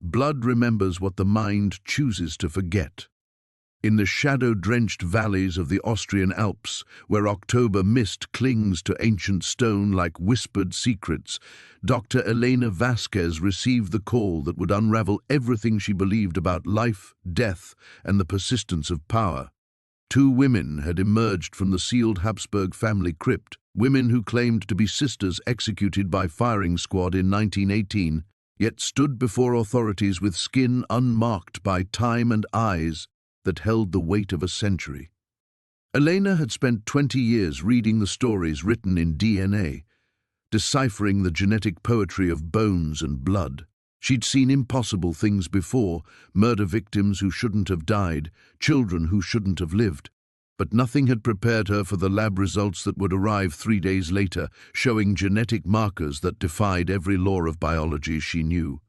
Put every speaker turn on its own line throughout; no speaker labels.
Blood remembers what the mind chooses to forget. In the shadow-drenched valleys of the Austrian Alps, where October mist clings to ancient stone like whispered secrets, Dr. Elena Vasquez received the call that would unravel everything she believed about life, death, and the persistence of power. Two women had emerged from the sealed Habsburg family crypt, women who claimed to be sisters executed by firing squad in 1918, yet stood before authorities with skin unmarked by time and eyes that held the weight of a century. Elena had spent 20 years reading the stories written in DNA, deciphering the genetic poetry of bones and blood. She'd seen impossible things before, murder victims who shouldn't have died, children who shouldn't have lived. But nothing had prepared her for the lab results that would arrive 3 days later, showing genetic markers that defied every law of biology she knew.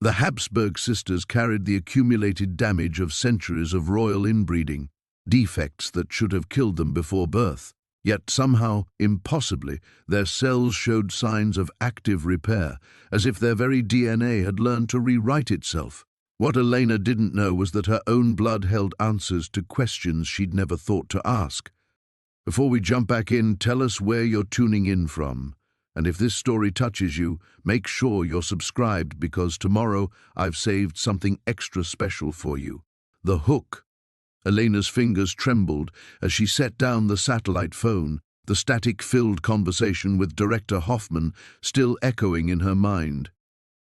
The Habsburg sisters carried the accumulated damage of centuries of royal inbreeding, defects that should have killed them before birth. Yet somehow, impossibly, their cells showed signs of active repair, as if their very DNA had learned to rewrite itself. What Elena didn't know was that her own blood held answers to questions she'd never thought to ask. Before we jump back in, tell us where you're tuning in from. And if this story touches you, make sure you're subscribed, because tomorrow I've saved something extra special for you. The hook. Elena's fingers trembled as she set down the satellite phone, the static-filled conversation with Director Hoffman still echoing in her mind.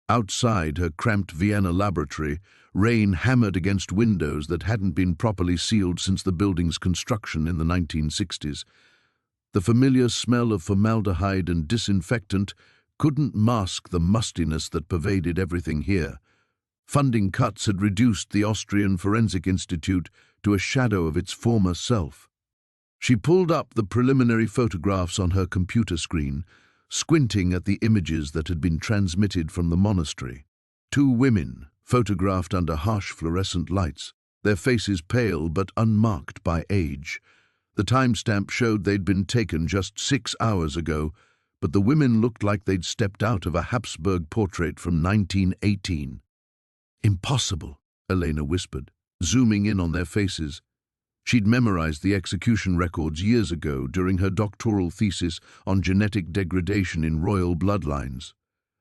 Outside her cramped Vienna laboratory, rain hammered against windows that hadn't been properly sealed since the building's construction in the 1960s. The familiar smell of formaldehyde and disinfectant couldn't mask the mustiness that pervaded everything here. Funding cuts had reduced the Austrian Forensic Institute to a shadow of its former self. She pulled up the preliminary photographs on her computer screen, squinting at the images that had been transmitted from the monastery. Two women, photographed under harsh fluorescent lights, their faces pale but unmarked by age. The timestamp showed they'd been taken just 6 hours ago, but the women looked like they'd stepped out of a Habsburg portrait from 1918. "Impossible," Elena whispered, zooming in on their faces. She'd memorized the execution records years ago during her doctoral thesis on genetic degradation in royal bloodlines.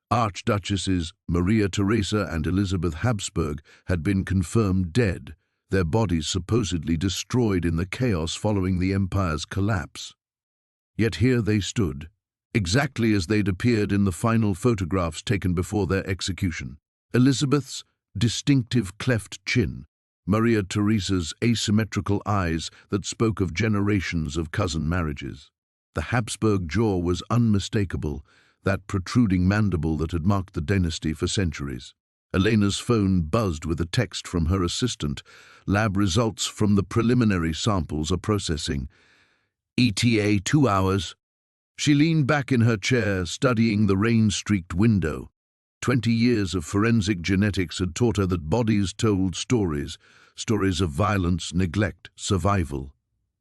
Archduchesses Maria Theresa and Elizabeth Habsburg had been confirmed dead, their bodies supposedly destroyed in the chaos following the empire's collapse. Yet here they stood, exactly as they'd appeared in the final photographs taken before their execution. Elizabeth's distinctive cleft chin, Maria Theresa's asymmetrical eyes that spoke of generations of cousin marriages. The Habsburg jaw was unmistakable, that protruding mandible that had marked the dynasty for centuries. Elena's phone buzzed with a text from her assistant. "Lab results from the preliminary samples are processing. ETA 2 hours." She leaned back in her chair, studying the rain-streaked window. 20 years of forensic genetics had taught her that bodies told stories, stories of violence, neglect, survival.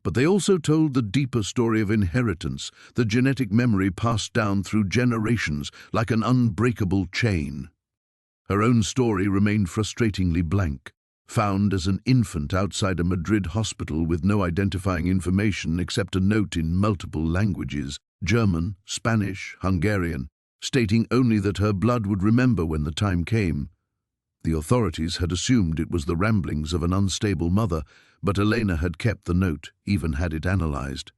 But they also told the deeper story of inheritance, the genetic memory passed down through generations like an unbreakable chain. Her own story remained frustratingly blank, found as an infant outside a Madrid hospital with no identifying information except a note in multiple languages, German, Spanish, Hungarian, stating only that her blood would remember when the time came. The authorities had assumed it was the ramblings of an unstable mother, but Elena had kept the note, even had it analyzed.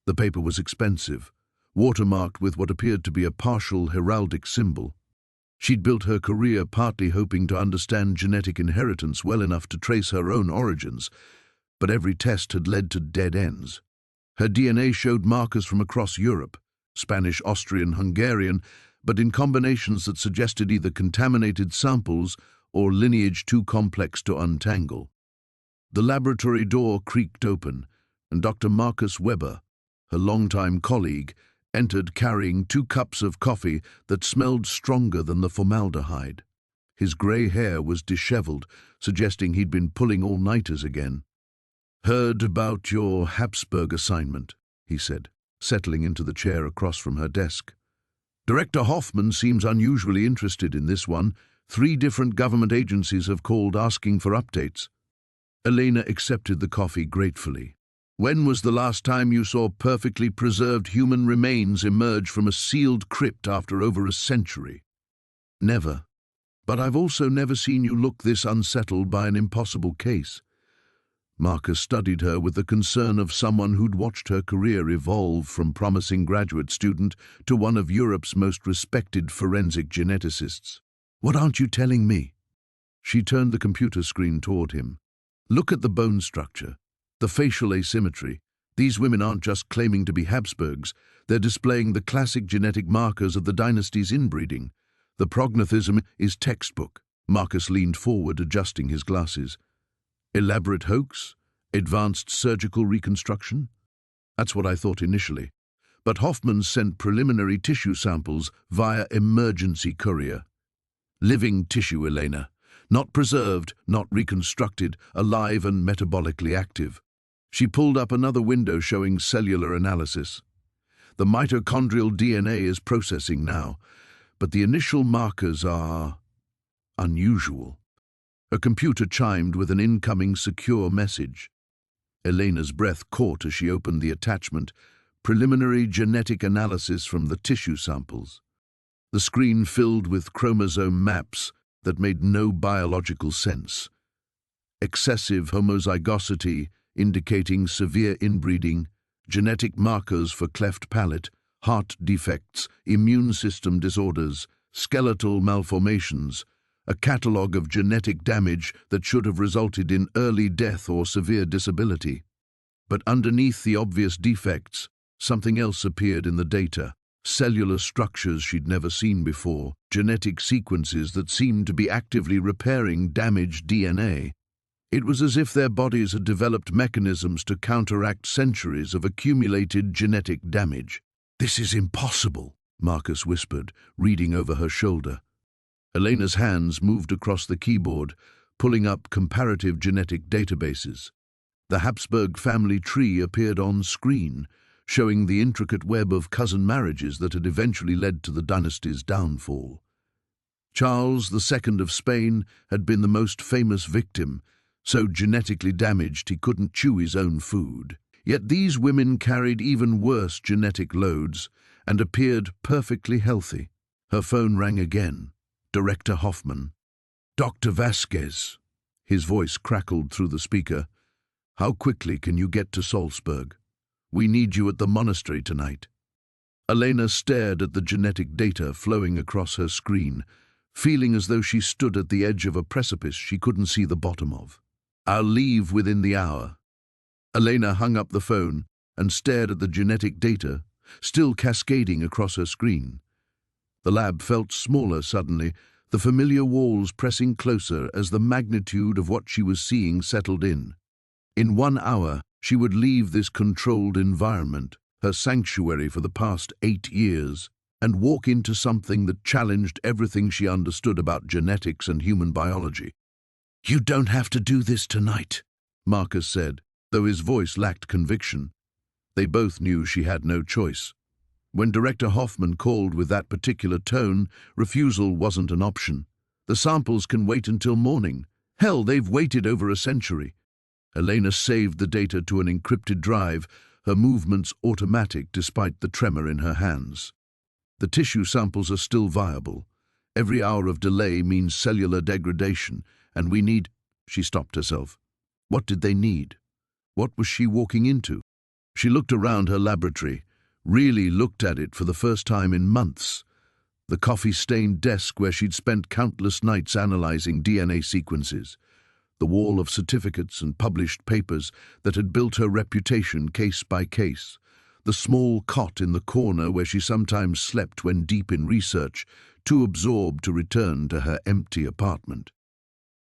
The paper was expensive, watermarked with what appeared to be a partial heraldic symbol. She'd built her career partly hoping to understand genetic inheritance well enough to trace her own origins, but every test had led to dead ends. Her DNA showed markers from across Europe, Spanish, Austrian, Hungarian, but in combinations that suggested either contaminated samples or lineage too complex to untangle. The laboratory door creaked open, and Dr. Marcus Weber, her longtime colleague, entered carrying 2 cups of coffee that smelled stronger than the formaldehyde. His grey hair was disheveled, suggesting he'd been pulling all-nighters again. "Heard about your Habsburg assignment," he said, settling into the chair across from her desk. "Director Hoffman seems unusually interested in this one. 3 different government agencies have called asking for updates. Elena accepted the coffee gratefully. When was the last time you saw perfectly preserved human remains emerge from a sealed crypt after over a century? Never. But I've also never seen you look this unsettled by an impossible case. Marcus studied her with the concern of someone who'd watched her career evolve from promising graduate student to one of Europe's most respected forensic geneticists. What aren't you telling me? She turned the computer screen toward him. Look at the bone structure, the facial asymmetry. These women aren't just claiming to be Habsburgs, they're displaying the classic genetic markers of the dynasty's inbreeding. The prognathism is textbook. Marcus leaned forward, adjusting his glasses. Elaborate hoax? Advanced surgical reconstruction? That's what I thought initially. But Hoffman sent preliminary tissue samples via emergency courier. Living tissue, Elena. Not preserved, not reconstructed, alive and metabolically active. She pulled up another window showing cellular analysis. The mitochondrial DNA is processing now, but the initial markers are unusual. A computer chimed with an incoming secure message. Elena's breath caught as she opened the attachment, preliminary genetic analysis from the tissue samples. The screen filled with chromosome maps that made no biological sense. Excessive homozygosity indicating severe inbreeding, genetic markers for cleft palate, heart defects, immune system disorders, skeletal malformations, a catalogue of genetic damage that should have resulted in early death or severe disability. But underneath the obvious defects, something else appeared in the data. Cellular structures she'd never seen before, genetic sequences that seemed to be actively repairing damaged DNA. It was as if their bodies had developed mechanisms to counteract centuries of accumulated genetic damage. "This is impossible," Marcus whispered, reading over her shoulder. Elena's hands moved across the keyboard, pulling up comparative genetic databases. The Habsburg family tree appeared on screen, showing the intricate web of cousin marriages that had eventually led to the dynasty's downfall. Charles II of Spain had been the most famous victim, so genetically damaged he couldn't chew his own food. Yet these women carried even worse genetic loads and appeared perfectly healthy. Her phone rang again. Director Hoffman. "Dr. Vasquez." His voice crackled through the speaker. "How quickly can you get to Salzburg? We need you at the monastery tonight." Elena stared at the genetic data flowing across her screen, feeling as though she stood at the edge of a precipice she couldn't see the bottom of. "I'll leave within the hour." Elena hung up the phone and stared at the genetic data, still cascading across her screen. The lab felt smaller suddenly, the familiar walls pressing closer as the magnitude of what she was seeing settled in. In 1 hour, she would leave this controlled environment, her sanctuary for the past 8 years, and walk into something that challenged everything she understood about genetics and human biology. "You don't have to do this tonight," Marcus said, though his voice lacked conviction. They both knew she had no choice. When Director Hoffman called with that particular tone, refusal wasn't an option. "The samples can wait until morning. Hell, they've waited over a century." Elena saved the data to an encrypted drive, her movements automatic despite the tremor in her hands. "The tissue samples are still viable. Every hour of delay means cellular degradation, and we need—" She stopped herself. What did they need? What was she walking into? She looked around her laboratory, really looked at it for the first time in months. The coffee-stained desk where she'd spent countless nights analyzing DNA sequences. The wall of certificates and published papers that had built her reputation case by case. The small cot in the corner where she sometimes slept when deep in research, too absorbed to return to her empty apartment.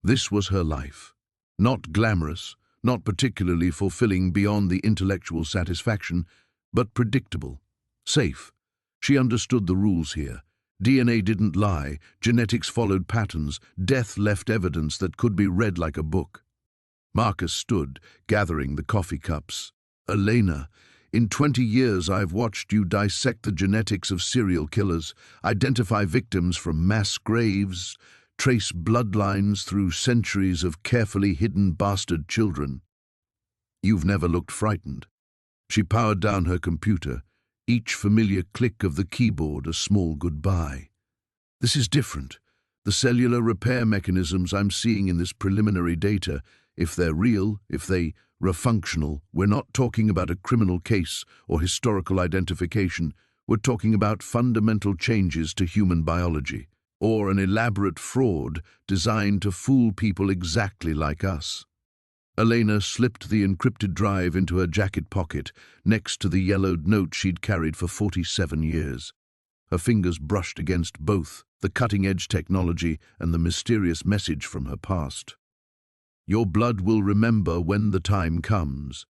This was her life. Not glamorous, not particularly fulfilling beyond the intellectual satisfaction, but predictable, safe. She understood the rules here. DNA didn't lie, genetics followed patterns, death left evidence that could be read like a book. Marcus stood, gathering the coffee cups. "Elena, in 20 years I've watched you dissect the genetics of serial killers, identify victims from mass graves, trace bloodlines through centuries of carefully hidden bastard children. You've never looked frightened. She powered down her computer, each familiar click of the keyboard a small goodbye. This is different. The cellular repair mechanisms I'm seeing in this preliminary data, if they're real, if they are functional, we're not talking about a criminal case or historical identification. We're talking about fundamental changes to human biology, or an elaborate fraud designed to fool people exactly like us. Elena slipped the encrypted drive into her jacket pocket, next to the yellowed note she'd carried for 47 years. Her fingers brushed against both the cutting-edge technology and the mysterious message from her past. Your blood will remember when the time comes.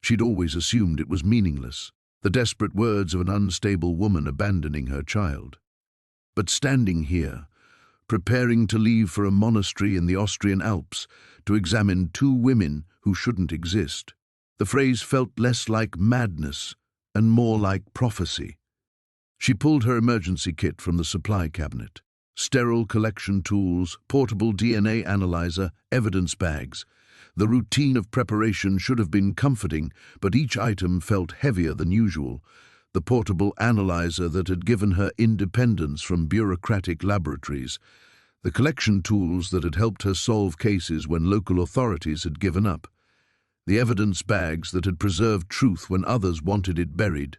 She'd always assumed it was meaningless, the desperate words of an unstable woman abandoning her child. But standing here, preparing to leave for a monastery in the Austrian Alps to examine two women who shouldn't exist, the phrase felt less like madness and more like prophecy. She pulled her emergency kit from the supply cabinet. Sterile collection tools, portable DNA analyzer, evidence bags. The routine of preparation should have been comforting, but each item felt heavier than usual. The portable analyzer that had given her independence from bureaucratic laboratories. The collection tools that had helped her solve cases when local authorities had given up. The evidence bags that had preserved truth when others wanted it buried.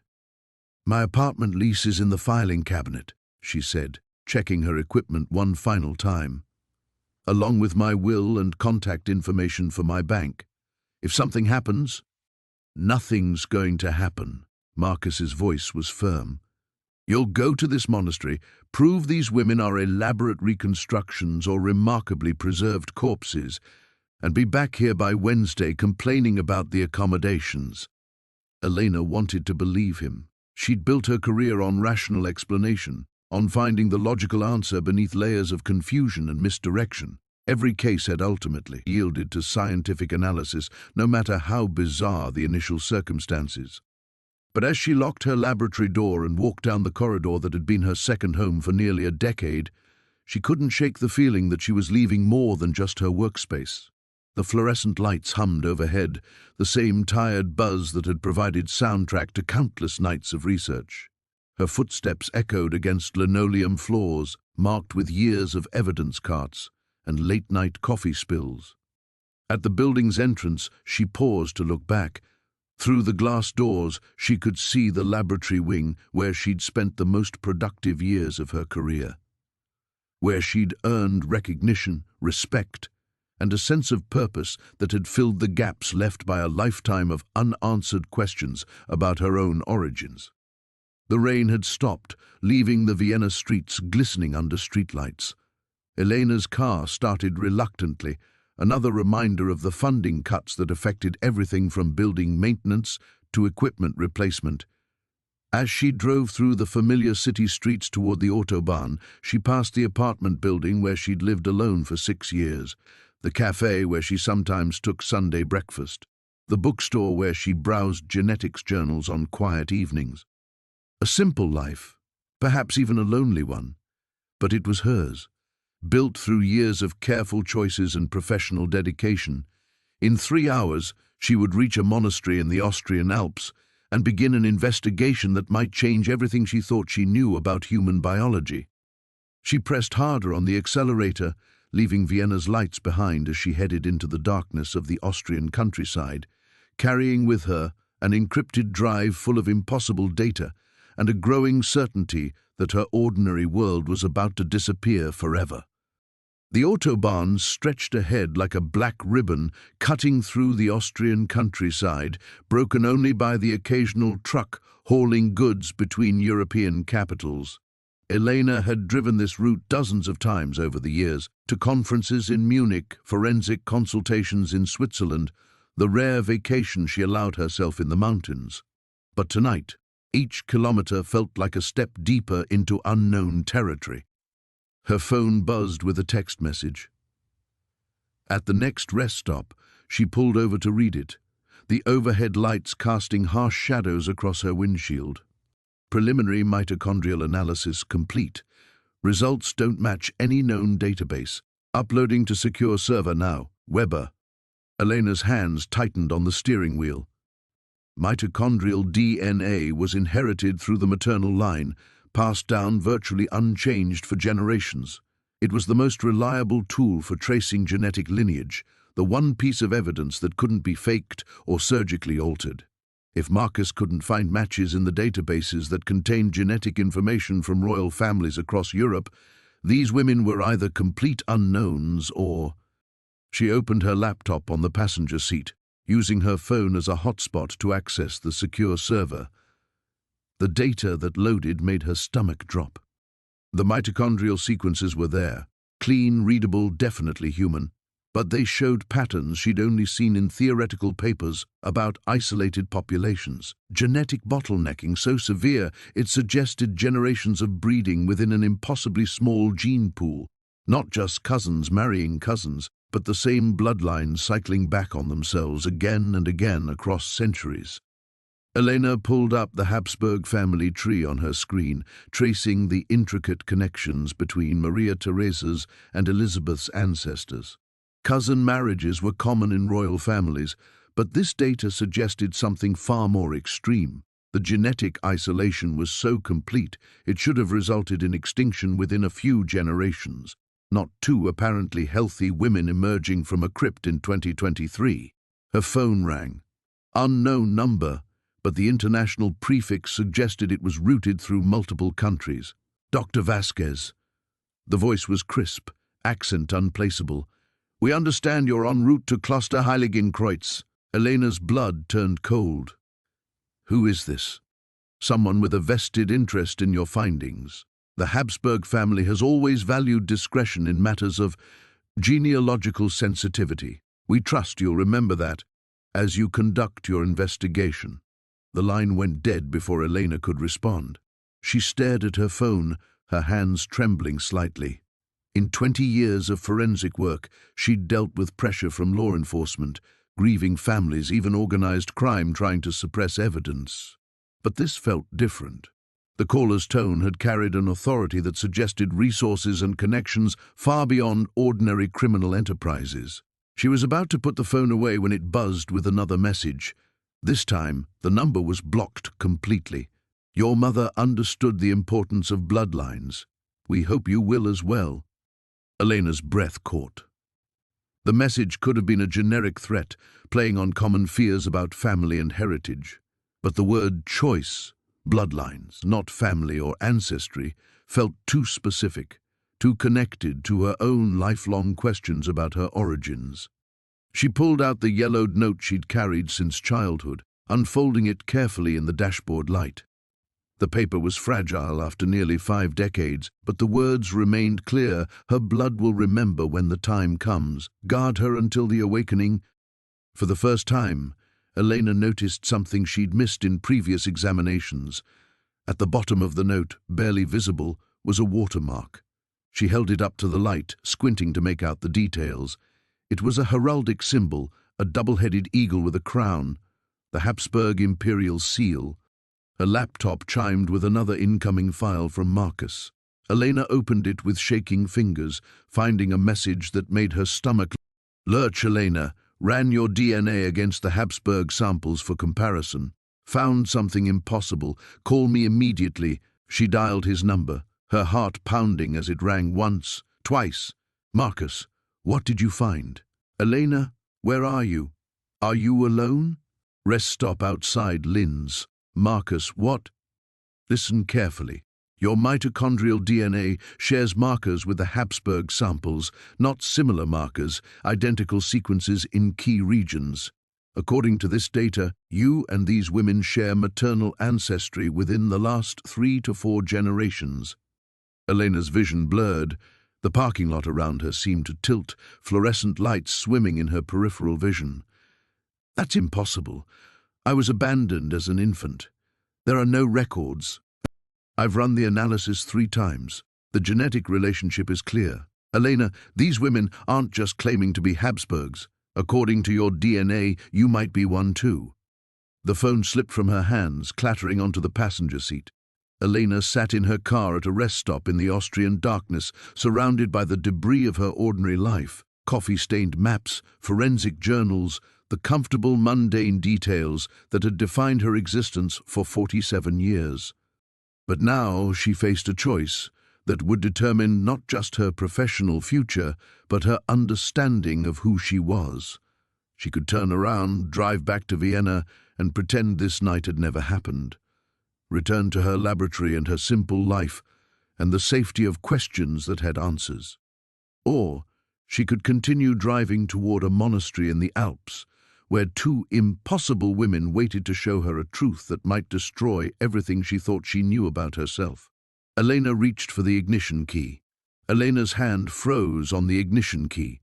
My apartment lease is in the filing cabinet, she said, checking her equipment one final time, along with my will and contact information for my bank. If something happens, nothing's going to happen. Marcus's voice was firm. You'll go to this monastery, prove these women are elaborate reconstructions or remarkably preserved corpses, and be back here by Wednesday complaining about the accommodations. Elena wanted to believe him. She'd built her career on rational explanation, on finding the logical answer beneath layers of confusion and misdirection. Every case had ultimately yielded to scientific analysis, no matter how bizarre the initial circumstances. But as she locked her laboratory door and walked down the corridor that had been her second home for nearly a decade, she couldn't shake the feeling that she was leaving more than just her workspace. The fluorescent lights hummed overhead, the same tired buzz that had provided soundtrack to countless nights of research. Her footsteps echoed against linoleum floors, marked with years of evidence carts and late-night coffee spills. At the building's entrance, she paused to look back. Through the glass doors, she could see the laboratory wing where she'd spent the most productive years of her career, where she'd earned recognition, respect, and a sense of purpose that had filled the gaps left by a lifetime of unanswered questions about her own origins. The rain had stopped, leaving the Vienna streets glistening under streetlights. Elena's car started reluctantly, another reminder of the funding cuts that affected everything from building maintenance to equipment replacement. As she drove through the familiar city streets toward the Autobahn, she passed the apartment building where she'd lived alone for 6 years, the cafe where she sometimes took Sunday breakfast, the bookstore where she browsed genetics journals on quiet evenings. A simple life, perhaps even a lonely one, but it was hers, built through years of careful choices and professional dedication. In 3 hours, she would reach a monastery in the Austrian Alps and begin an investigation that might change everything she thought she knew about human biology. She pressed harder on the accelerator, leaving Vienna's lights behind as she headed into the darkness of the Austrian countryside, carrying with her an encrypted drive full of impossible data and a growing certainty that her ordinary world was about to disappear forever. The Autobahn stretched ahead like a black ribbon, cutting through the Austrian countryside, broken only by the occasional truck hauling goods between European capitals. Elena had driven this route dozens of times over the years, to conferences in Munich, forensic consultations in Switzerland, the rare vacation she allowed herself in the mountains. But tonight, each kilometer felt like a step deeper into unknown territory. Her phone buzzed with a text message. At the next rest stop, she pulled over to read it, the overhead lights casting harsh shadows across her windshield. Preliminary mitochondrial analysis complete. Results don't match any known database. Uploading to secure server now. Weber. Elena's hands tightened on the steering wheel. Mitochondrial DNA was inherited through the maternal line, passed down virtually unchanged for generations. It was the most reliable tool for tracing genetic lineage, the one piece of evidence that couldn't be faked or surgically altered. If Marcus couldn't find matches in the databases that contained genetic information from royal families across Europe, these women were either complete unknowns or... She opened her laptop on the passenger seat, using her phone as a hotspot to access the secure server. The data that loaded made her stomach drop. The mitochondrial sequences were there, clean, readable, definitely human, but they showed patterns she'd only seen in theoretical papers about isolated populations. Genetic bottlenecking so severe it suggested generations of breeding within an impossibly small gene pool, not just cousins marrying cousins, but the same bloodlines cycling back on themselves again and again across centuries. Elena pulled up the Habsburg family tree on her screen, tracing the intricate connections between Maria Theresa's and Elizabeth's ancestors. Cousin marriages were common in royal families, but this data suggested something far more extreme. The genetic isolation was so complete it should have resulted in extinction within a few generations, not two apparently healthy women emerging from a crypt in 2023. Her phone rang. Unknown number, but the international prefix suggested it was routed through multiple countries. Dr. Vasquez. The voice was crisp, accent unplaceable. We understand you're en route to Kloster Heiligenkreuz. Elena's blood turned cold. Who is this? Someone with a vested interest in your findings. The Habsburg family has always valued discretion in matters of genealogical sensitivity. We trust you'll remember that as you conduct your investigation. The line went dead before Elena could respond. She stared at her phone, her hands trembling slightly. In 20 years of forensic work, she'd dealt with pressure from law enforcement, grieving families, even organized crime trying to suppress evidence. But this felt different. The caller's tone had carried an authority that suggested resources and connections far beyond ordinary criminal enterprises. She was about to put the phone away when it buzzed with another message. This time, the number was blocked completely. Your mother understood the importance of bloodlines. We hope you will as well. Elena's breath caught. The message could have been a generic threat, playing on common fears about family and heritage. But the word choice, bloodlines, not family or ancestry, felt too specific, too connected to her own lifelong questions about her origins. She pulled out the yellowed note she'd carried since childhood, unfolding it carefully in the dashboard light. The paper was fragile after nearly 5 decades, but the words remained clear. Her blood will remember when the time comes. Guard her until the awakening. For the first time, Elena noticed something she'd missed in previous examinations. At the bottom of the note, barely visible, was a watermark. She held it up to the light, squinting to make out the details. It was a heraldic symbol, a double-headed eagle with a crown, the Habsburg imperial seal. Her laptop chimed with another incoming file from Marcus. Elena opened it with shaking fingers, finding a message that made her stomach lurch. Elena ran your DNA against the Habsburg samples for comparison. Found something impossible. Call me immediately. She dialed his number, her heart pounding as it rang once, twice. Marcus, what did you find? Elena, where are you? Are you alone? Rest stop outside Lynn's. Marcus, what? Listen carefully. Your mitochondrial DNA shares markers with the Habsburg samples, not similar markers, identical sequences in key regions. According to this data, you and these women share maternal ancestry within the last 3 to 4 generations. Elena's vision blurred. The parking lot around her seemed to tilt, fluorescent lights swimming in her peripheral vision. That's impossible. I was abandoned as an infant. There are no records. I've run the analysis 3 times. The genetic relationship is clear. Elena, these women aren't just claiming to be Habsburgs. According to your DNA, you might be one too. The phone slipped from her hands, clattering onto the passenger seat. Elena sat in her car at a rest stop in the Austrian darkness, surrounded by the debris of her ordinary life, coffee-stained maps, forensic journals, the comfortable, mundane details that had defined her existence for 47 years. But now she faced a choice that would determine not just her professional future, but her understanding of who she was. She could turn around, drive back to Vienna, and pretend this night had never happened. Return to her laboratory and her simple life, and the safety of questions that had answers. Or she could continue driving toward a monastery in the Alps, where two impossible women waited to show her a truth that might destroy everything she thought she knew about herself. Elena reached for the ignition key. Elena's hand froze on the ignition key.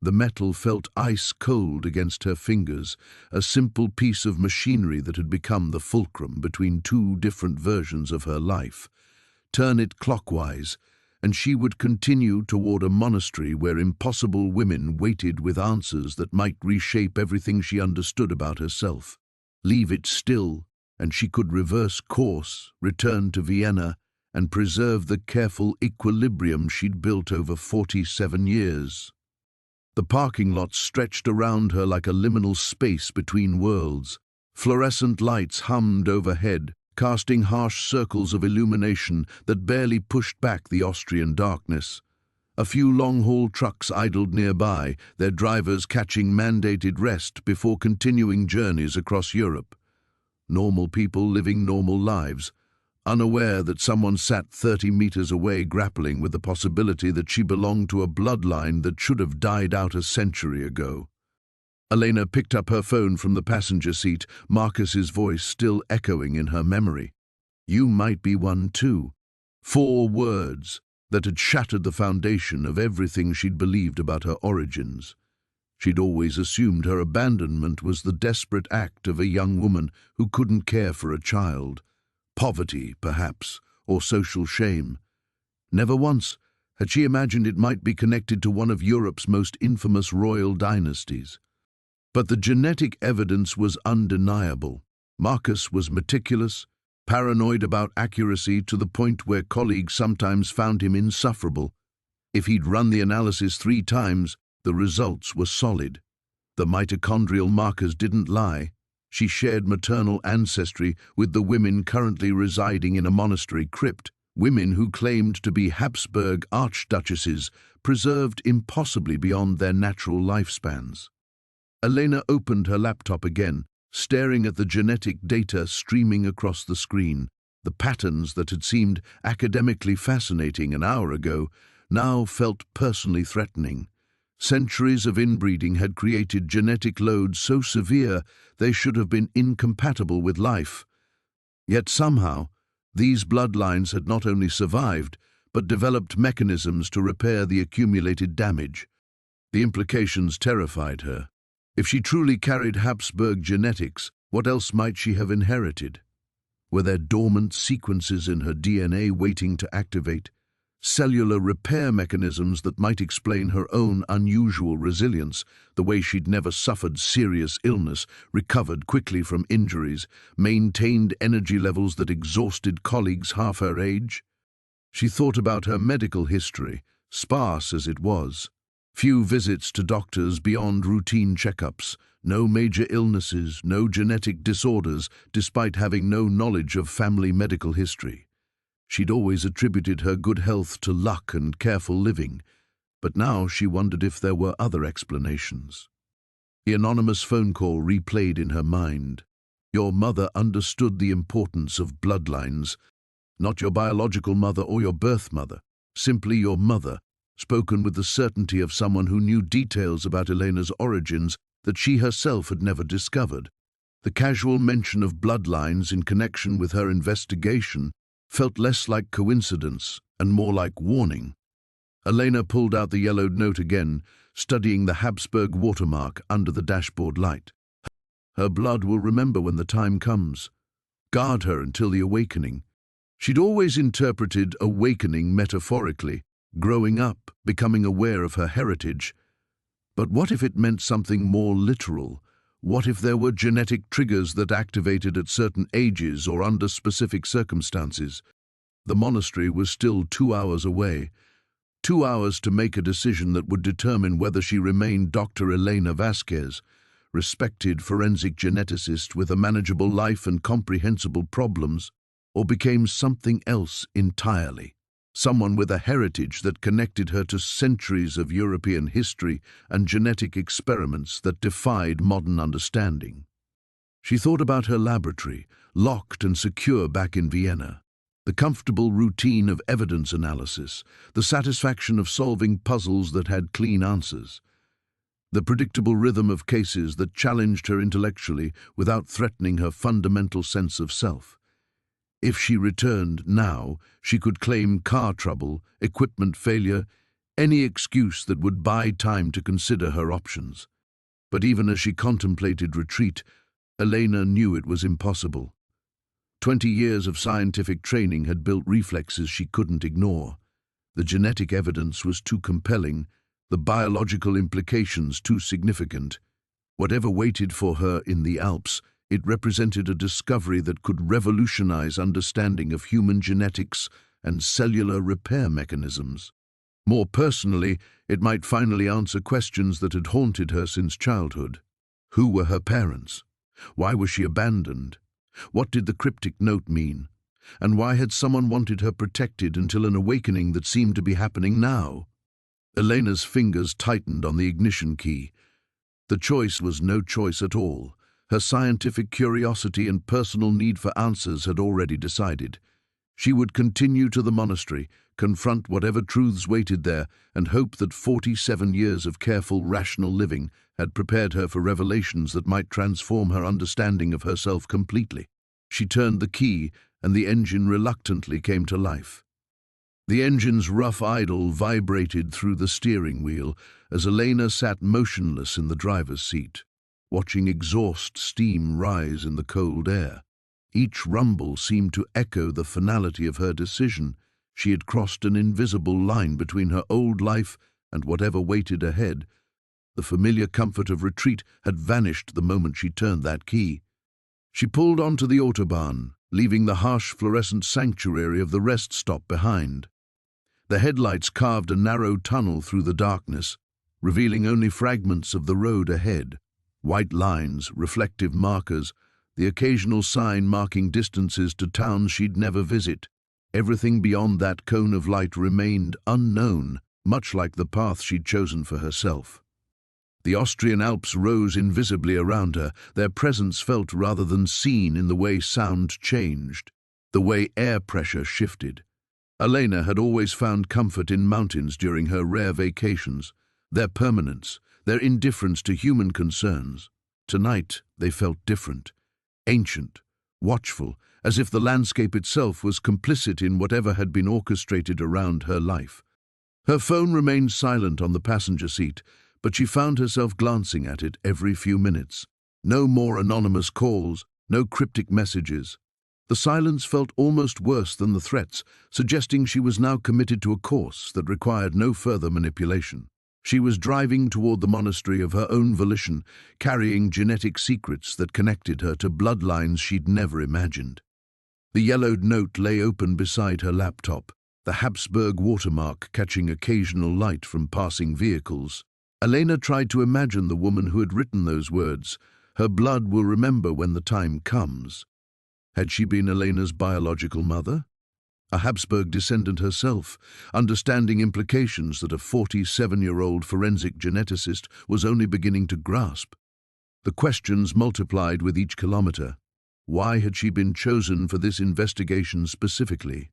The metal felt ice-cold against her fingers, a simple piece of machinery that had become the fulcrum between two different versions of her life. Turn it clockwise, and she would continue toward a monastery where impossible women waited with answers that might reshape everything she understood about herself. Leave it still, and she could reverse course, return to Vienna, and preserve the careful equilibrium she'd built over 47 years. The parking lot stretched around her like a liminal space between worlds. Fluorescent lights hummed overhead, casting harsh circles of illumination that barely pushed back the Austrian darkness. A few long-haul trucks idled nearby, their drivers catching mandated rest before continuing journeys across Europe. Normal people living normal lives, unaware that someone sat 30 meters away grappling with the possibility that she belonged to a bloodline that should have died out a century ago. Elena picked up her phone from the passenger seat, Marcus's voice still echoing in her memory. "You might be one too." 4 words that had shattered the foundation of everything she'd believed about her origins. She'd always assumed her abandonment was the desperate act of a young woman who couldn't care for a child. Poverty, perhaps, or social shame. Never once had she imagined it might be connected to one of Europe's most infamous royal dynasties. But the genetic evidence was undeniable. Marcus was meticulous, paranoid about accuracy to the point where colleagues sometimes found him insufferable. If he'd run the analysis 3 times, the results were solid. The mitochondrial markers didn't lie. She shared maternal ancestry with the women currently residing in a monastery crypt, women who claimed to be Habsburg archduchesses, preserved impossibly beyond their natural lifespans. Elena opened her laptop again, staring at the genetic data streaming across the screen. The patterns that had seemed academically fascinating an hour ago now felt personally threatening. Centuries of inbreeding had created genetic loads so severe they should have been incompatible with life. Yet somehow, these bloodlines had not only survived, but developed mechanisms to repair the accumulated damage. The implications terrified her. If she truly carried Habsburg genetics, what else might she have inherited? Were there dormant sequences in her DNA waiting to activate? Cellular repair mechanisms that might explain her own unusual resilience, the way she'd never suffered serious illness, recovered quickly from injuries, maintained energy levels that exhausted colleagues half her age? She thought about her medical history, sparse as it was. Few visits to doctors beyond routine checkups, no major illnesses, no genetic disorders, despite having no knowledge of family medical history. She'd always attributed her good health to luck and careful living, but now she wondered if there were other explanations. The anonymous phone call replayed in her mind. Your mother understood the importance of bloodlines, not your biological mother or your birth mother, simply your mother, spoken with the certainty of someone who knew details about Elena's origins that she herself had never discovered. The casual mention of bloodlines in connection with her investigation felt less like coincidence and more like warning. Elena pulled out the yellowed note again, studying the Habsburg watermark under the dashboard light. Her blood will remember when the time comes. Guard her until the awakening. She'd always interpreted awakening metaphorically, growing up, becoming aware of her heritage. But what if it meant something more literal, What if there were genetic triggers that activated at certain ages or under specific circumstances? The monastery was still 2 hours away. 2 hours to make a decision that would determine whether she remained Dr. Elena Vasquez, respected forensic geneticist with a manageable life and comprehensible problems, or became something else entirely. Someone with a heritage that connected her to centuries of European history and genetic experiments that defied modern understanding. She thought about her laboratory, locked and secure back in Vienna. The comfortable routine of evidence analysis, the satisfaction of solving puzzles that had clean answers, the predictable rhythm of cases that challenged her intellectually without threatening her fundamental sense of self. If she returned now, she could claim car trouble, equipment failure, any excuse that would buy time to consider her options. But even as she contemplated retreat, Elena knew it was impossible. 20 years of scientific training had built reflexes she couldn't ignore. The genetic evidence was too compelling, the biological implications too significant. Whatever waited for her in the Alps, it represented a discovery that could revolutionize understanding of human genetics and cellular repair mechanisms. More personally, it might finally answer questions that had haunted her since childhood. Who were her parents? Why was she abandoned? What did the cryptic note mean? And why had someone wanted her protected until an awakening that seemed to be happening now? Elena's fingers tightened on the ignition key. The choice was no choice at all. Her scientific curiosity and personal need for answers had already decided. She would continue to the monastery, confront whatever truths waited there, and hope that 47 years of careful, rational living had prepared her for revelations that might transform her understanding of herself completely. She turned the key, and the engine reluctantly came to life. The engine's rough idle vibrated through the steering wheel as Elena sat motionless in the driver's seat, watching exhaust steam rise in the cold air. Each rumble seemed to echo the finality of her decision. She had crossed an invisible line between her old life and whatever waited ahead. The familiar comfort of retreat had vanished the moment she turned that key. She pulled onto the autobahn, leaving the harsh fluorescent sanctuary of the rest stop behind. The headlights carved a narrow tunnel through the darkness, revealing only fragments of the road ahead. White lines, reflective markers, the occasional sign marking distances to towns she'd never visit. Everything beyond that cone of light remained unknown, much like the path she'd chosen for herself. The Austrian Alps rose invisibly around her, their presence felt rather than seen in the way sound changed, the way air pressure shifted. Elena had always found comfort in mountains during her rare vacations, their permanence, their indifference to human concerns. Tonight they felt different, ancient, watchful, as if the landscape itself was complicit in whatever had been orchestrated around her life. Her phone remained silent on the passenger seat, but she found herself glancing at it every few minutes. No more anonymous calls, no cryptic messages. The silence felt almost worse than the threats, suggesting she was now committed to a course that required no further manipulation. She was driving toward the monastery of her own volition, carrying genetic secrets that connected her to bloodlines she'd never imagined. The yellowed note lay open beside her laptop, the Habsburg watermark catching occasional light from passing vehicles. Elena tried to imagine the woman who had written those words. Her blood will remember when the time comes. Had she been Elena's biological mother? A Habsburg descendant herself, understanding implications that a 47-year-old forensic geneticist was only beginning to grasp. The questions multiplied with each kilometer. Why had she been chosen for this investigation specifically?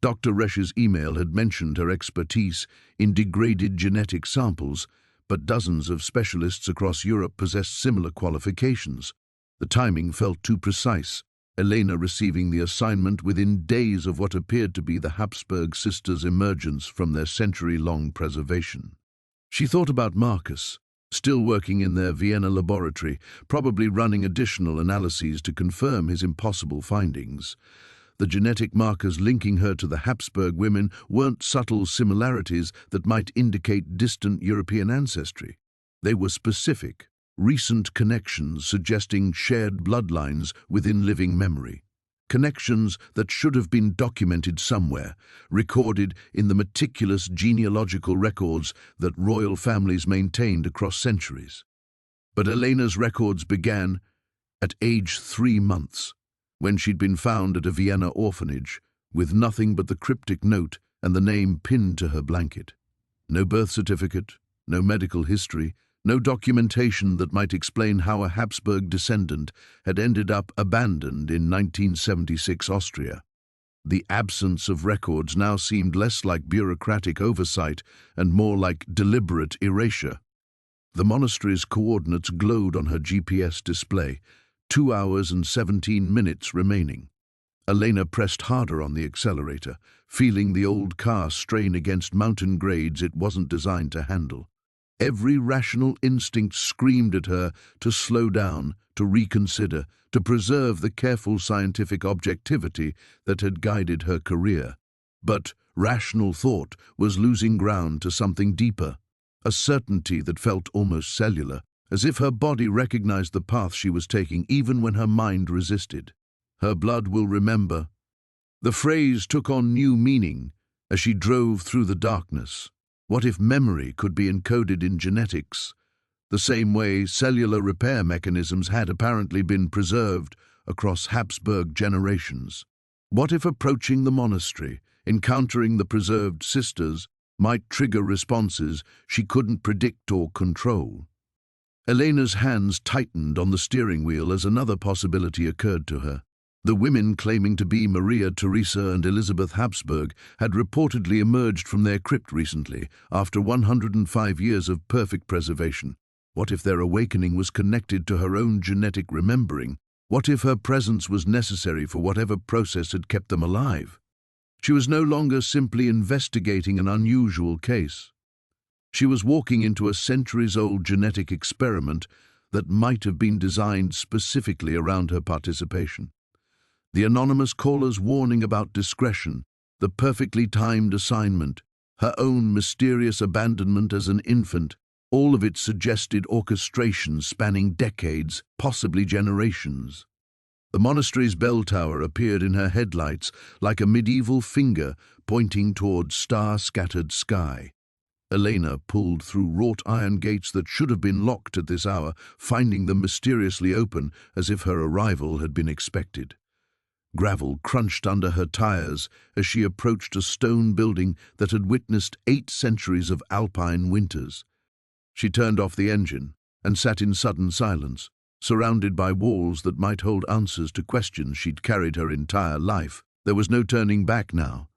Dr. Resch's email had mentioned her expertise in degraded genetic samples, but dozens of specialists across Europe possessed similar qualifications. The timing felt too precise, Elena receiving the assignment within days of what appeared to be the Habsburg sisters' emergence from their century-long preservation. She thought about Marcus, still working in their Vienna laboratory, probably running additional analyses to confirm his impossible findings. The genetic markers linking her to the Habsburg women weren't subtle similarities that might indicate distant European ancestry. They were specific, recent connections suggesting shared bloodlines within living memory. Connections that should have been documented somewhere, recorded in the meticulous genealogical records that royal families maintained across centuries. But Elena's records began at age 3 months, when she'd been found at a Vienna orphanage, with nothing but the cryptic note and the name pinned to her blanket. No birth certificate, no medical history, no documentation that might explain how a Habsburg descendant had ended up abandoned in 1976 Austria. The absence of records now seemed less like bureaucratic oversight and more like deliberate erasure. The monastery's coordinates glowed on her GPS display, 2 hours and 17 minutes remaining. Elena pressed harder on the accelerator, feeling the old car strain against mountain grades it wasn't designed to handle. Every rational instinct screamed at her to slow down, to reconsider, to preserve the careful scientific objectivity that had guided her career. But rational thought was losing ground to something deeper, a certainty that felt almost cellular, as if her body recognized the path she was taking even when her mind resisted. Her blood will remember. The phrase took on new meaning as she drove through the darkness. What if memory could be encoded in genetics, the same way cellular repair mechanisms had apparently been preserved across Habsburg generations? What if approaching the monastery, encountering the preserved sisters, might trigger responses she couldn't predict or control? Elena's hands tightened on the steering wheel as another possibility occurred to her. The women claiming to be Maria Theresa and Elizabeth Habsburg had reportedly emerged from their crypt recently, after 105 years of perfect preservation. What if their awakening was connected to her own genetic remembering? What if her presence was necessary for whatever process had kept them alive? She was no longer simply investigating an unusual case. She was walking into a centuries-old genetic experiment that might have been designed specifically around her participation. The anonymous caller's warning about discretion, the perfectly timed assignment, her own mysterious abandonment as an infant, all of it suggested orchestration spanning decades, possibly generations. The monastery's bell tower appeared in her headlights like a medieval finger pointing toward star-scattered sky. Elena pulled through wrought iron gates that should have been locked at this hour, finding them mysteriously open as if her arrival had been expected. Gravel crunched under her tires as she approached a stone building that had witnessed 8 centuries of alpine winters. She turned off the engine and sat in sudden silence, surrounded by walls that might hold answers to questions she'd carried her entire life. There was no turning back now.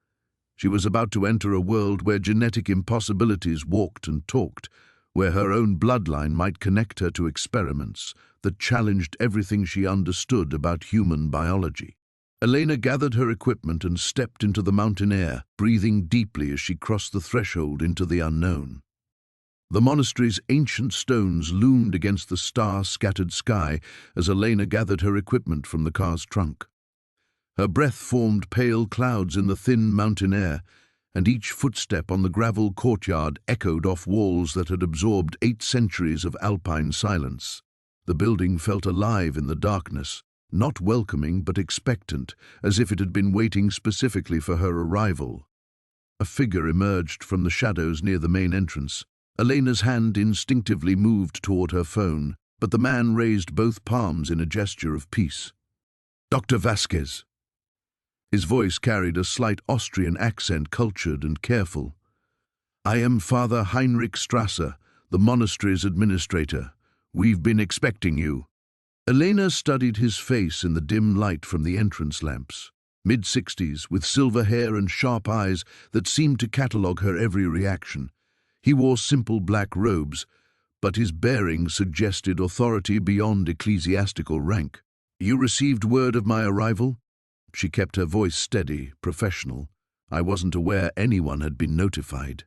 She was about to enter a world where genetic impossibilities walked and talked, where her own bloodline might connect her to experiments that challenged everything she understood about human biology. Elena gathered her equipment and stepped into the mountain air, breathing deeply as she crossed the threshold into the unknown. The monastery's ancient stones loomed against the star-scattered sky as Elena gathered her equipment from the car's trunk. Her breath formed pale clouds in the thin mountain air, and each footstep on the gravel courtyard echoed off walls that had absorbed 8 centuries of alpine silence. The building felt alive in the darkness, not welcoming but expectant, as if it had been waiting specifically for her arrival. A figure emerged from the shadows near the main entrance. Elena's hand instinctively moved toward her phone, but the man raised both palms in a gesture of peace. "Dr. Vasquez." His voice carried a slight Austrian accent, cultured and careful. "I am Father Heinrich Strasser, the monastery's administrator. We've been expecting you." Elena studied his face in the dim light from the entrance lamps. Mid-60s, with silver hair and sharp eyes that seemed to catalogue her every reaction. He wore simple black robes, but his bearing suggested authority beyond ecclesiastical rank. "You received word of my arrival?" She kept her voice steady, professional. "I wasn't aware anyone had been notified."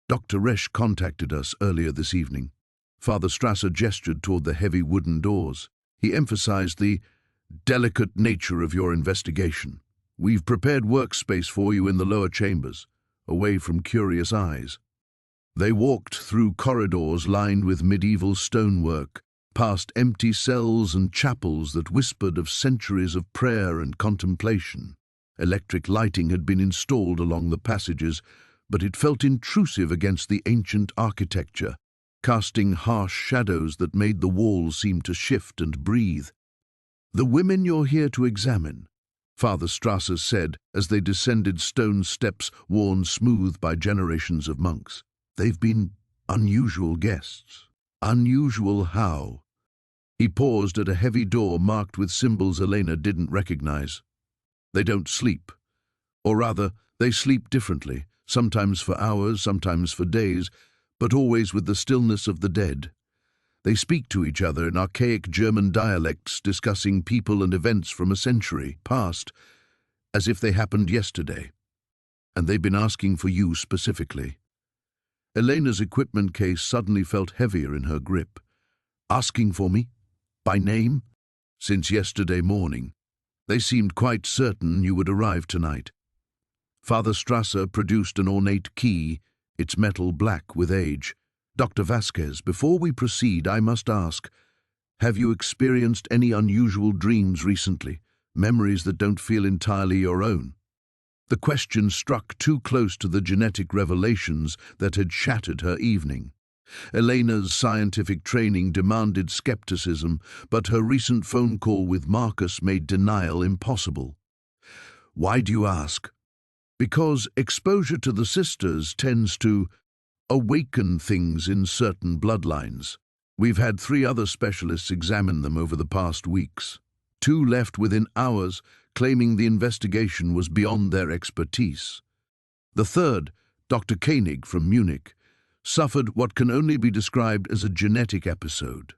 "Dr. Resch contacted us earlier this evening." Father Strasser gestured toward the heavy wooden doors. He emphasized the delicate nature of your investigation. "We've prepared workspace for you in the lower chambers, away from curious eyes." They walked through corridors lined with medieval stonework, past empty cells and chapels that whispered of centuries of prayer and contemplation. Electric lighting had been installed along the passages, but it felt intrusive against the ancient architecture, casting harsh shadows that made the walls seem to shift and breathe. "The women you're here to examine," Father Strasser said as they descended stone steps worn smooth by generations of monks. "They've been unusual guests." "Unusual how?" He paused at a heavy door marked with symbols Elena didn't recognize. "They don't sleep. Or rather, they sleep differently, sometimes for hours, sometimes for days, but always with the stillness of the dead. They speak to each other in archaic German dialects, discussing people and events from a century past, as if they happened yesterday. And they've been asking for you specifically." Elena's equipment case suddenly felt heavier in her grip. "Asking for me? By name?" "Since yesterday morning. They seemed quite certain you would arrive tonight." Father Strasser produced an ornate key, its metal black with age. "Dr. Vasquez, before we proceed, I must ask, have you experienced any unusual dreams recently, memories that don't feel entirely your own?" The question struck too close to the genetic revelations that had shattered her evening. Elena's scientific training demanded skepticism, but her recent phone call with Marcus made denial impossible. "Why do you ask?" "Because exposure to the sisters tends to awaken things in certain bloodlines. We've had 3 other specialists examine them over the past weeks. 2 left within hours, claiming the investigation was beyond their expertise. The third, Dr. Koenig from Munich, suffered what can only be described as a genetic episode.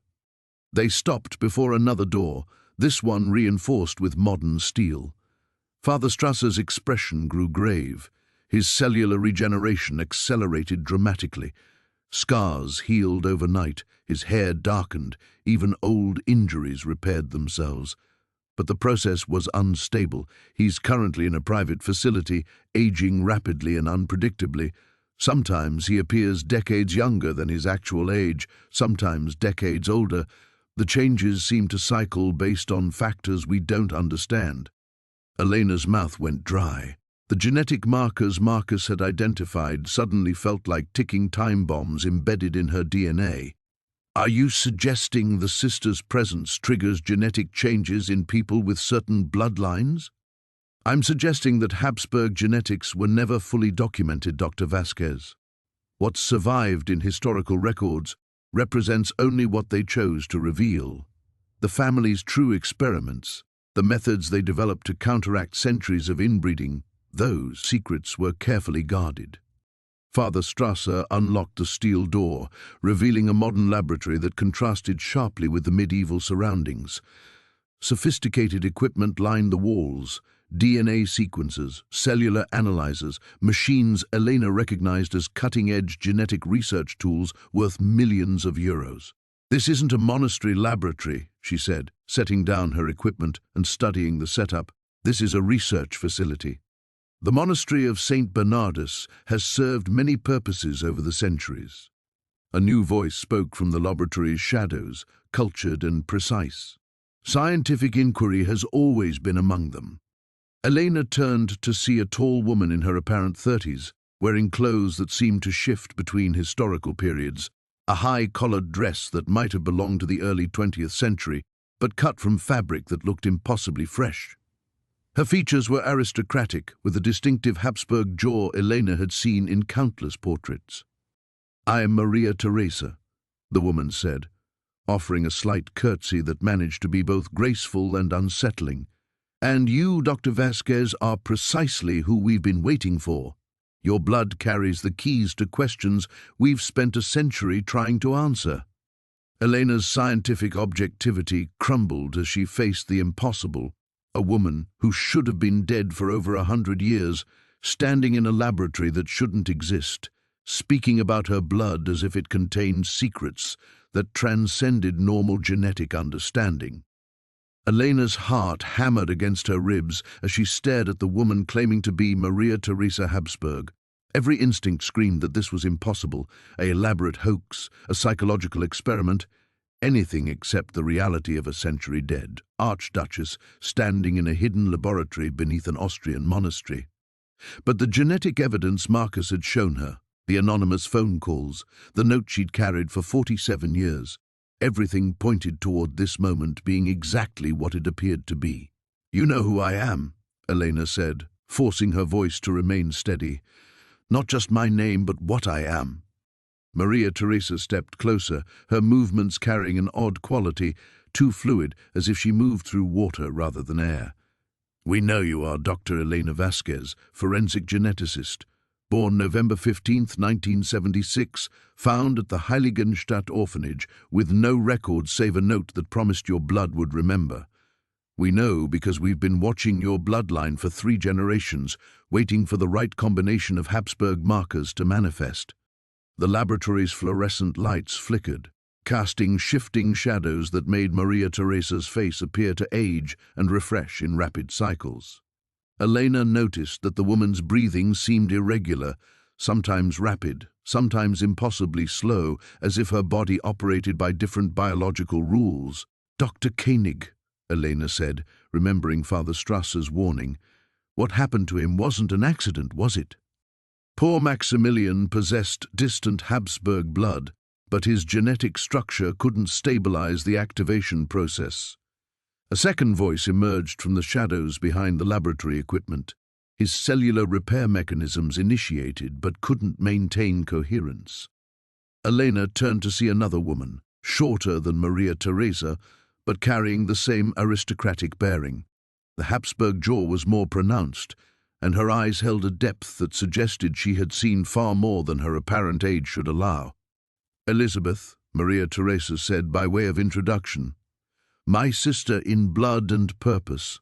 They stopped before another door, this one reinforced with modern steel." Father Strasser's expression grew grave. His cellular regeneration accelerated dramatically. Scars healed overnight, his hair darkened, even old injuries repaired themselves. But the process was unstable. He's currently in a private facility, aging rapidly and unpredictably. Sometimes he appears decades younger than his actual age, sometimes decades older. The changes seem to cycle based on factors we don't understand. Elena's mouth went dry. The genetic markers Marcus had identified suddenly felt like ticking time bombs embedded in her DNA. "Are you suggesting the sister's presence triggers genetic changes in people with certain bloodlines?" "I'm suggesting that Habsburg genetics were never fully documented, Dr. Vasquez. What survived in historical records represents only what they chose to reveal. The family's true experiments, the methods they developed to counteract centuries of inbreeding, those secrets were carefully guarded." Father Strasser unlocked the steel door, revealing a modern laboratory that contrasted sharply with the medieval surroundings. Sophisticated equipment lined the walls, DNA sequencers, cellular analyzers, machines Elena recognized as cutting-edge genetic research tools worth millions of euros. "This isn't a monastery laboratory," she said, setting down her equipment and studying the setup. "This is a research facility. The monastery of St. Bernardus has served many purposes over the centuries." A new voice spoke from the laboratory's shadows, cultured and precise. "Scientific inquiry has always been among them." Elena turned to see a tall woman in her apparent 30s, wearing clothes that seemed to shift between historical periods, a high-collared dress that might have belonged to the early 20th century, but cut from fabric that looked impossibly fresh. Her features were aristocratic, with the distinctive Habsburg jaw Elena had seen in countless portraits. "I am Maria Theresa," the woman said, offering a slight curtsy that managed to be both graceful and unsettling. "And you, Dr. Vasquez, are precisely who we've been waiting for. Your blood carries the keys to questions we've spent a century trying to answer." Elena's scientific objectivity crumbled as she faced the impossible. A woman who should have been dead for over 100 years, standing in a laboratory that shouldn't exist, speaking about her blood as if it contained secrets that transcended normal genetic understanding. Elena's heart hammered against her ribs as she stared at the woman claiming to be Maria Theresa Habsburg. Every instinct screamed that this was impossible, an elaborate hoax, a psychological experiment. Anything except the reality of a century dead archduchess standing in a hidden laboratory beneath an Austrian monastery. But the genetic evidence Marcus had shown her, the anonymous phone calls, the note she'd carried for 47 years, everything pointed toward this moment being exactly what it appeared to be. "You know who I am," Elena said, forcing her voice to remain steady. "Not just my name, but what I am." Maria Theresa stepped closer, her movements carrying an odd quality, too fluid, as if she moved through water rather than air. "We know you are Dr. Elena Vasquez, forensic geneticist, born November 15, 1976, found at the Heiligenstadt orphanage, with no record save a note that promised your blood would remember. We know because we've been watching your bloodline for 3 generations, waiting for the right combination of Habsburg markers to manifest." The laboratory's fluorescent lights flickered, casting shifting shadows that made Maria Theresa's face appear to age and refresh in rapid cycles. Elena noticed that the woman's breathing seemed irregular, sometimes rapid, sometimes impossibly slow, as if her body operated by different biological rules. "Dr. Koenig," Elena said, remembering Father Strasser's warning. "What happened to him wasn't an accident, was it? Poor Maximilian possessed distant Habsburg blood, but his genetic structure couldn't stabilize the activation process." A second voice emerged from the shadows behind the laboratory equipment. His cellular repair mechanisms initiated but couldn't maintain coherence. Elena turned to see another woman, shorter than Maria Theresa, but carrying the same aristocratic bearing. The Habsburg jaw was more pronounced, and her eyes held a depth that suggested she had seen far more than her apparent age should allow. "Elizabeth," Maria Theresa said by way of introduction. "My sister in blood and purpose."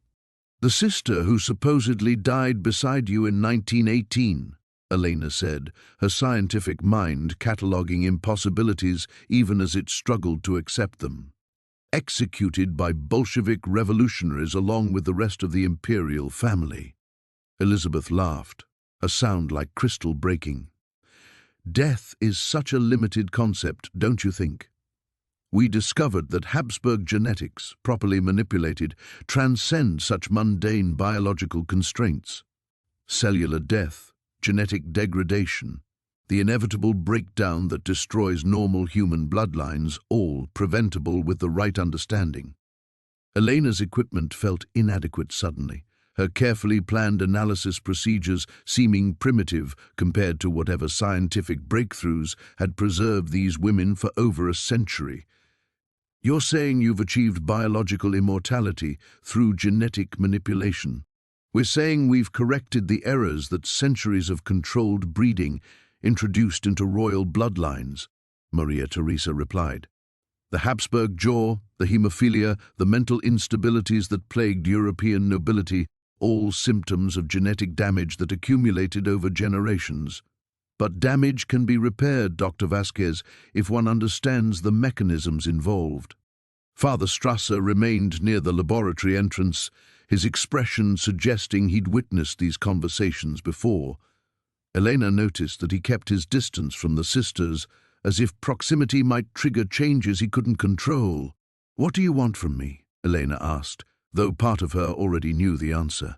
"The sister who supposedly died beside you in 1918, Elena said, her scientific mind cataloguing impossibilities even as it struggled to accept them. "Executed by Bolshevik revolutionaries along with the rest of the imperial family." Elizabeth laughed, a sound like crystal breaking. "Death is such a limited concept, don't you think? We discovered that Habsburg genetics, properly manipulated, transcend such mundane biological constraints. Cellular death, genetic degradation, the inevitable breakdown that destroys normal human bloodlines, all preventable with the right understanding." Elena's equipment felt inadequate suddenly, her carefully planned analysis procedures seeming primitive compared to whatever scientific breakthroughs had preserved these women for over a century. "You're saying you've achieved biological immortality through genetic manipulation. We're saying we've corrected the errors that centuries of controlled breeding introduced into royal bloodlines," Maria Theresa replied. "The Habsburg jaw, the hemophilia, the mental instabilities that plagued European nobility, all symptoms of genetic damage that accumulated over generations. But damage can be repaired, Dr. Vasquez, if one understands the mechanisms involved." Father Strasser remained near the laboratory entrance, his expression suggesting he'd witnessed these conversations before. Elena noticed that he kept his distance from the sisters, as if proximity might trigger changes he couldn't control. "What do you want from me?" Elena asked, though part of her already knew the answer.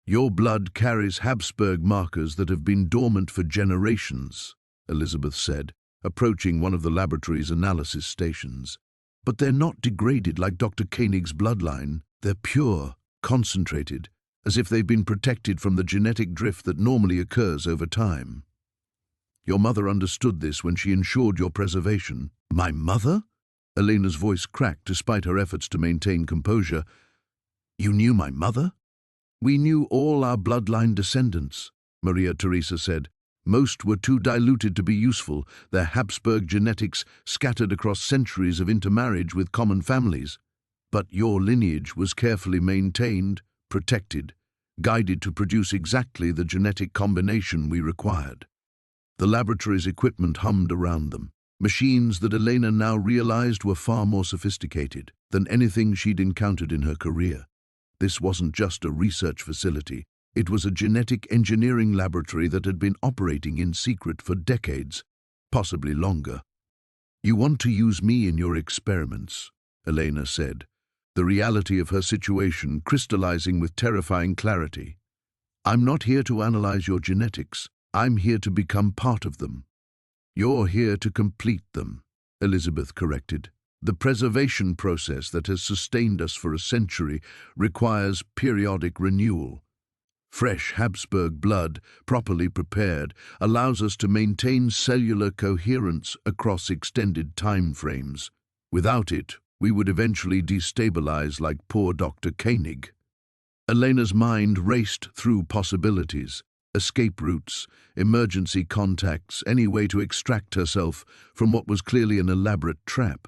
"Your blood carries Habsburg markers that have been dormant for generations," Elizabeth said, approaching one of the laboratory's analysis stations. "But they're not degraded like Dr. Koenig's bloodline. They're pure, concentrated, as if they've been protected from the genetic drift that normally occurs over time. Your mother understood this when she ensured your preservation." "My mother?" Elena's voice cracked despite her efforts to maintain composure. "You knew my mother?" "We knew all our bloodline descendants," Maria Theresa said. "Most were too diluted to be useful, their Habsburg genetics scattered across centuries of intermarriage with common families. But your lineage was carefully maintained, protected, guided to produce exactly the genetic combination we required." The laboratory's equipment hummed around them, machines that Elena now realized were far more sophisticated than anything she'd encountered in her career. This wasn't just a research facility, it was a genetic engineering laboratory that had been operating in secret for decades, possibly longer. "You want to use me in your experiments," Elena said, the reality of her situation crystallizing with terrifying clarity. "I'm not here to analyze your genetics. I'm here to become part of them." "You're here to complete them," Elizabeth corrected. "The preservation process that has sustained us for a century requires periodic renewal. Fresh Habsburg blood, properly prepared, allows us to maintain cellular coherence across extended time frames. Without it, we would eventually destabilize like poor Dr. Koenig." Elena's mind raced through possibilities, escape routes, emergency contacts, any way to extract herself from what was clearly an elaborate trap.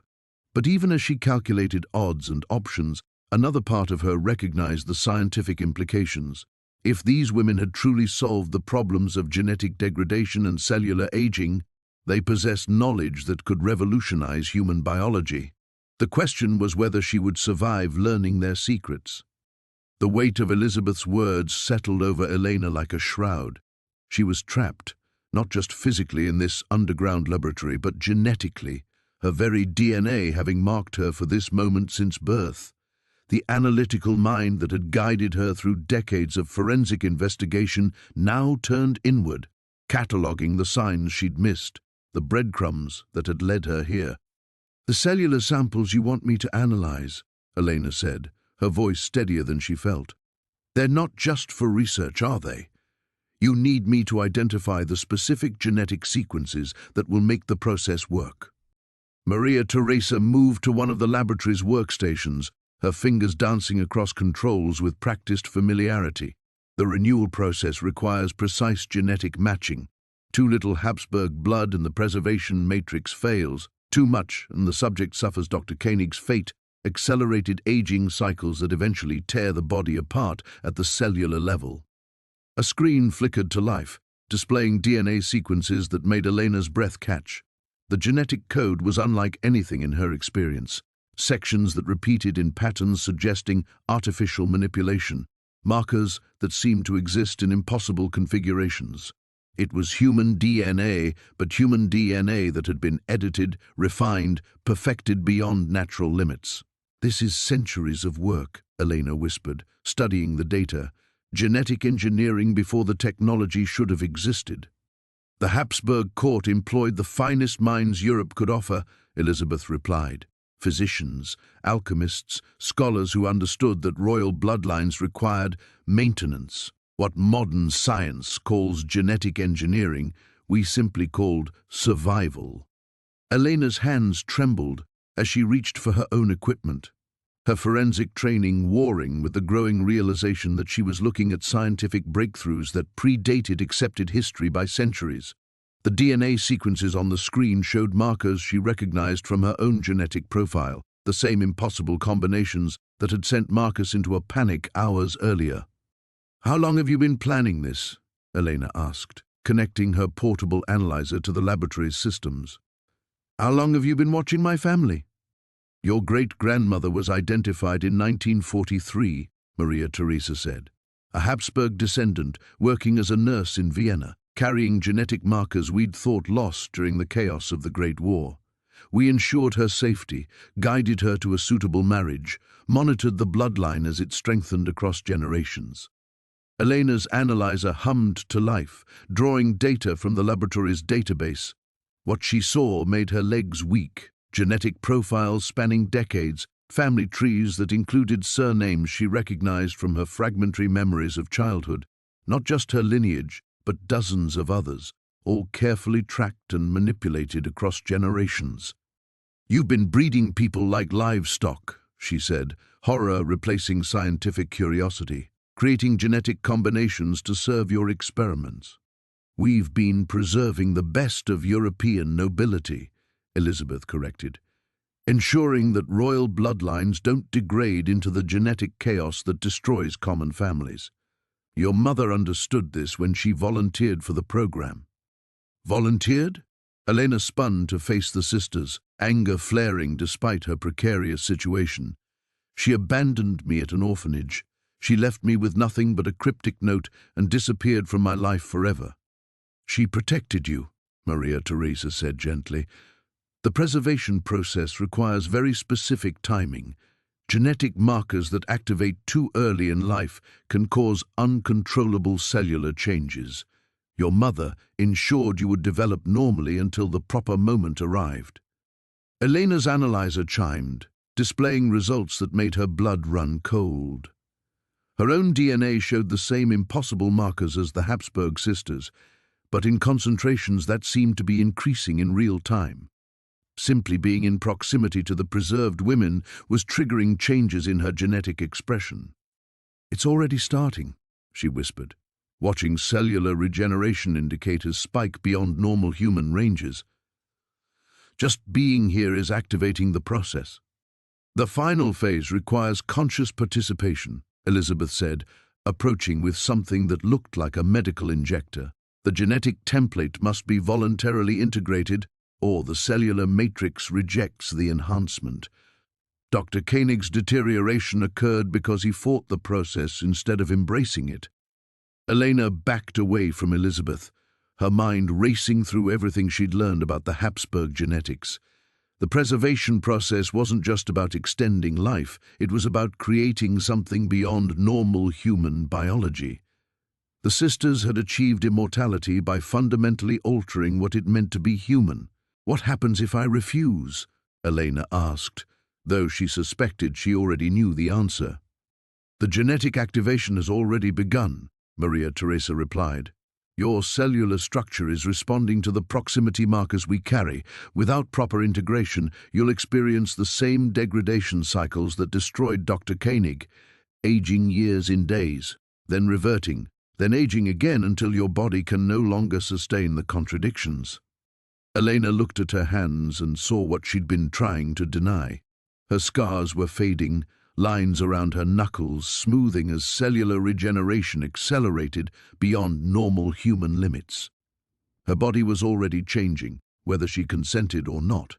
But even as she calculated odds and options, another part of her recognized the scientific implications. If these women had truly solved the problems of genetic degradation and cellular aging, they possessed knowledge that could revolutionize human biology. The question was whether she would survive learning their secrets. The weight of Elizabeth's words settled over Elena like a shroud. She was trapped, not just physically in this underground laboratory, but genetically, her very DNA having marked her for this moment since birth. The analytical mind that had guided her through decades of forensic investigation now turned inward, cataloguing the signs she'd missed, the breadcrumbs that had led her here. "The cellular samples you want me to analyze," Elena said, her voice steadier than she felt. "They're not just for research, are they? You need me to identify the specific genetic sequences that will make the process work." Maria Theresa moved to one of the laboratory's workstations, her fingers dancing across controls with practiced familiarity. The renewal process requires precise genetic matching. Too little Habsburg blood and the preservation matrix fails. Too much and the subject suffers Dr. Koenig's fate, accelerated aging cycles that eventually tear the body apart at the cellular level. A screen flickered to life, displaying DNA sequences that made Elena's breath catch. The genetic code was unlike anything in her experience. Sections that repeated in patterns suggesting artificial manipulation, markers that seemed to exist in impossible configurations. It was human DNA, but human DNA that had been edited, refined, perfected beyond natural limits. "This is centuries of work," Elena whispered, studying the data. "Genetic engineering before the technology should have existed." "The Habsburg court employed the finest minds Europe could offer," Elizabeth replied. "Physicians, alchemists, scholars who understood that royal bloodlines required maintenance. What modern science calls genetic engineering, we simply called survival." Elena's hands trembled as she reached for her own equipment, her forensic training warring with the growing realization that she was looking at scientific breakthroughs that predated accepted history by centuries. The DNA sequences on the screen showed markers she recognized from her own genetic profile, the same impossible combinations that had sent Marcus into a panic hours earlier. "How long have you been planning this?" Elena asked, connecting her portable analyzer to the laboratory's systems. "How long have you been watching my family?" "Your great-grandmother was identified in 1943, Maria Theresa said. "A Habsburg descendant working as a nurse in Vienna, carrying genetic markers we'd thought lost during the chaos of the Great War. We ensured her safety, guided her to a suitable marriage, monitored the bloodline as it strengthened across generations." Elena's analyzer hummed to life, drawing data from the laboratory's database. What she saw made her legs weak. Genetic profiles spanning decades, family trees that included surnames she recognized from her fragmentary memories of childhood. Not just her lineage, but dozens of others, all carefully tracked and manipulated across generations. "You've been breeding people like livestock," she said, horror replacing scientific curiosity, "creating genetic combinations to serve your experiments." "We've been preserving the best of European nobility," Elizabeth corrected, "ensuring that royal bloodlines don't degrade into the genetic chaos that destroys common families. Your mother understood this when she volunteered for the program." "Volunteered?" Elena spun to face the sisters, anger flaring despite her precarious situation. "She abandoned me at an orphanage. She left me with nothing but a cryptic note and disappeared from my life forever." "She protected you," Maria Theresa said gently. The preservation process requires very specific timing. Genetic markers that activate too early in life can cause uncontrollable cellular changes. Your mother ensured you would develop normally until the proper moment arrived. Elena's analyzer chimed, displaying results that made her blood run cold. Her own DNA showed the same impossible markers as the Habsburg sisters, but in concentrations that seemed to be increasing in real time. Simply being in proximity to the preserved women was triggering changes in her genetic expression. "It's already starting," she whispered, watching cellular regeneration indicators spike beyond normal human ranges. "Just being here is activating the process." "The final phase requires conscious participation," Elizabeth said, approaching with something that looked like a medical injector. "The genetic template must be voluntarily integrated, or the cellular matrix rejects the enhancement." Dr. Koenig's deterioration occurred because he fought the process instead of embracing it. Elena backed away from Elizabeth, her mind racing through everything she'd learned about the Habsburg genetics. The preservation process wasn't just about extending life, it was about creating something beyond normal human biology. The sisters had achieved immortality by fundamentally altering what it meant to be human. "What happens if I refuse?" Elena asked, though she suspected she already knew the answer. "The genetic activation has already begun," Maria Teresa replied. "Your cellular structure is responding to the proximity markers we carry. Without proper integration, you'll experience the same degradation cycles that destroyed Dr. Koenig, aging years in days, then reverting, then aging again until your body can no longer sustain the contradictions." Elena looked at her hands and saw what she'd been trying to deny. Her scars were fading, lines around her knuckles smoothing as cellular regeneration accelerated beyond normal human limits. Her body was already changing, whether she consented or not.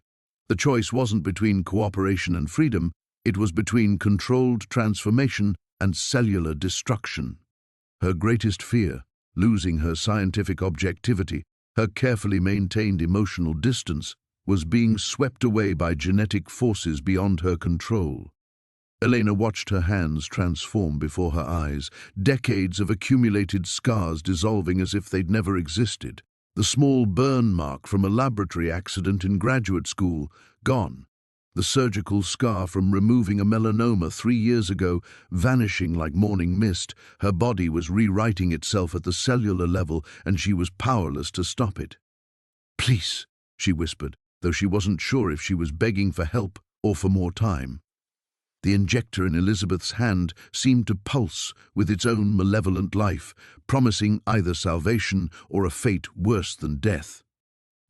The choice wasn't between cooperation and freedom, it was between controlled transformation and cellular destruction. Her greatest fear, losing her scientific objectivity, her carefully maintained emotional distance, was being swept away by genetic forces beyond her control. Elena watched her hands transform before her eyes, decades of accumulated scars dissolving as if they'd never existed. The small burn mark from a laboratory accident in graduate school, gone. The surgical scar from removing a melanoma 3 years ago, vanishing like morning mist. Her body was rewriting itself at the cellular level, and she was powerless to stop it. "Please," she whispered, though she wasn't sure if she was begging for help or for more time. The injector in Elizabeth's hand seemed to pulse with its own malevolent life, promising either salvation or a fate worse than death.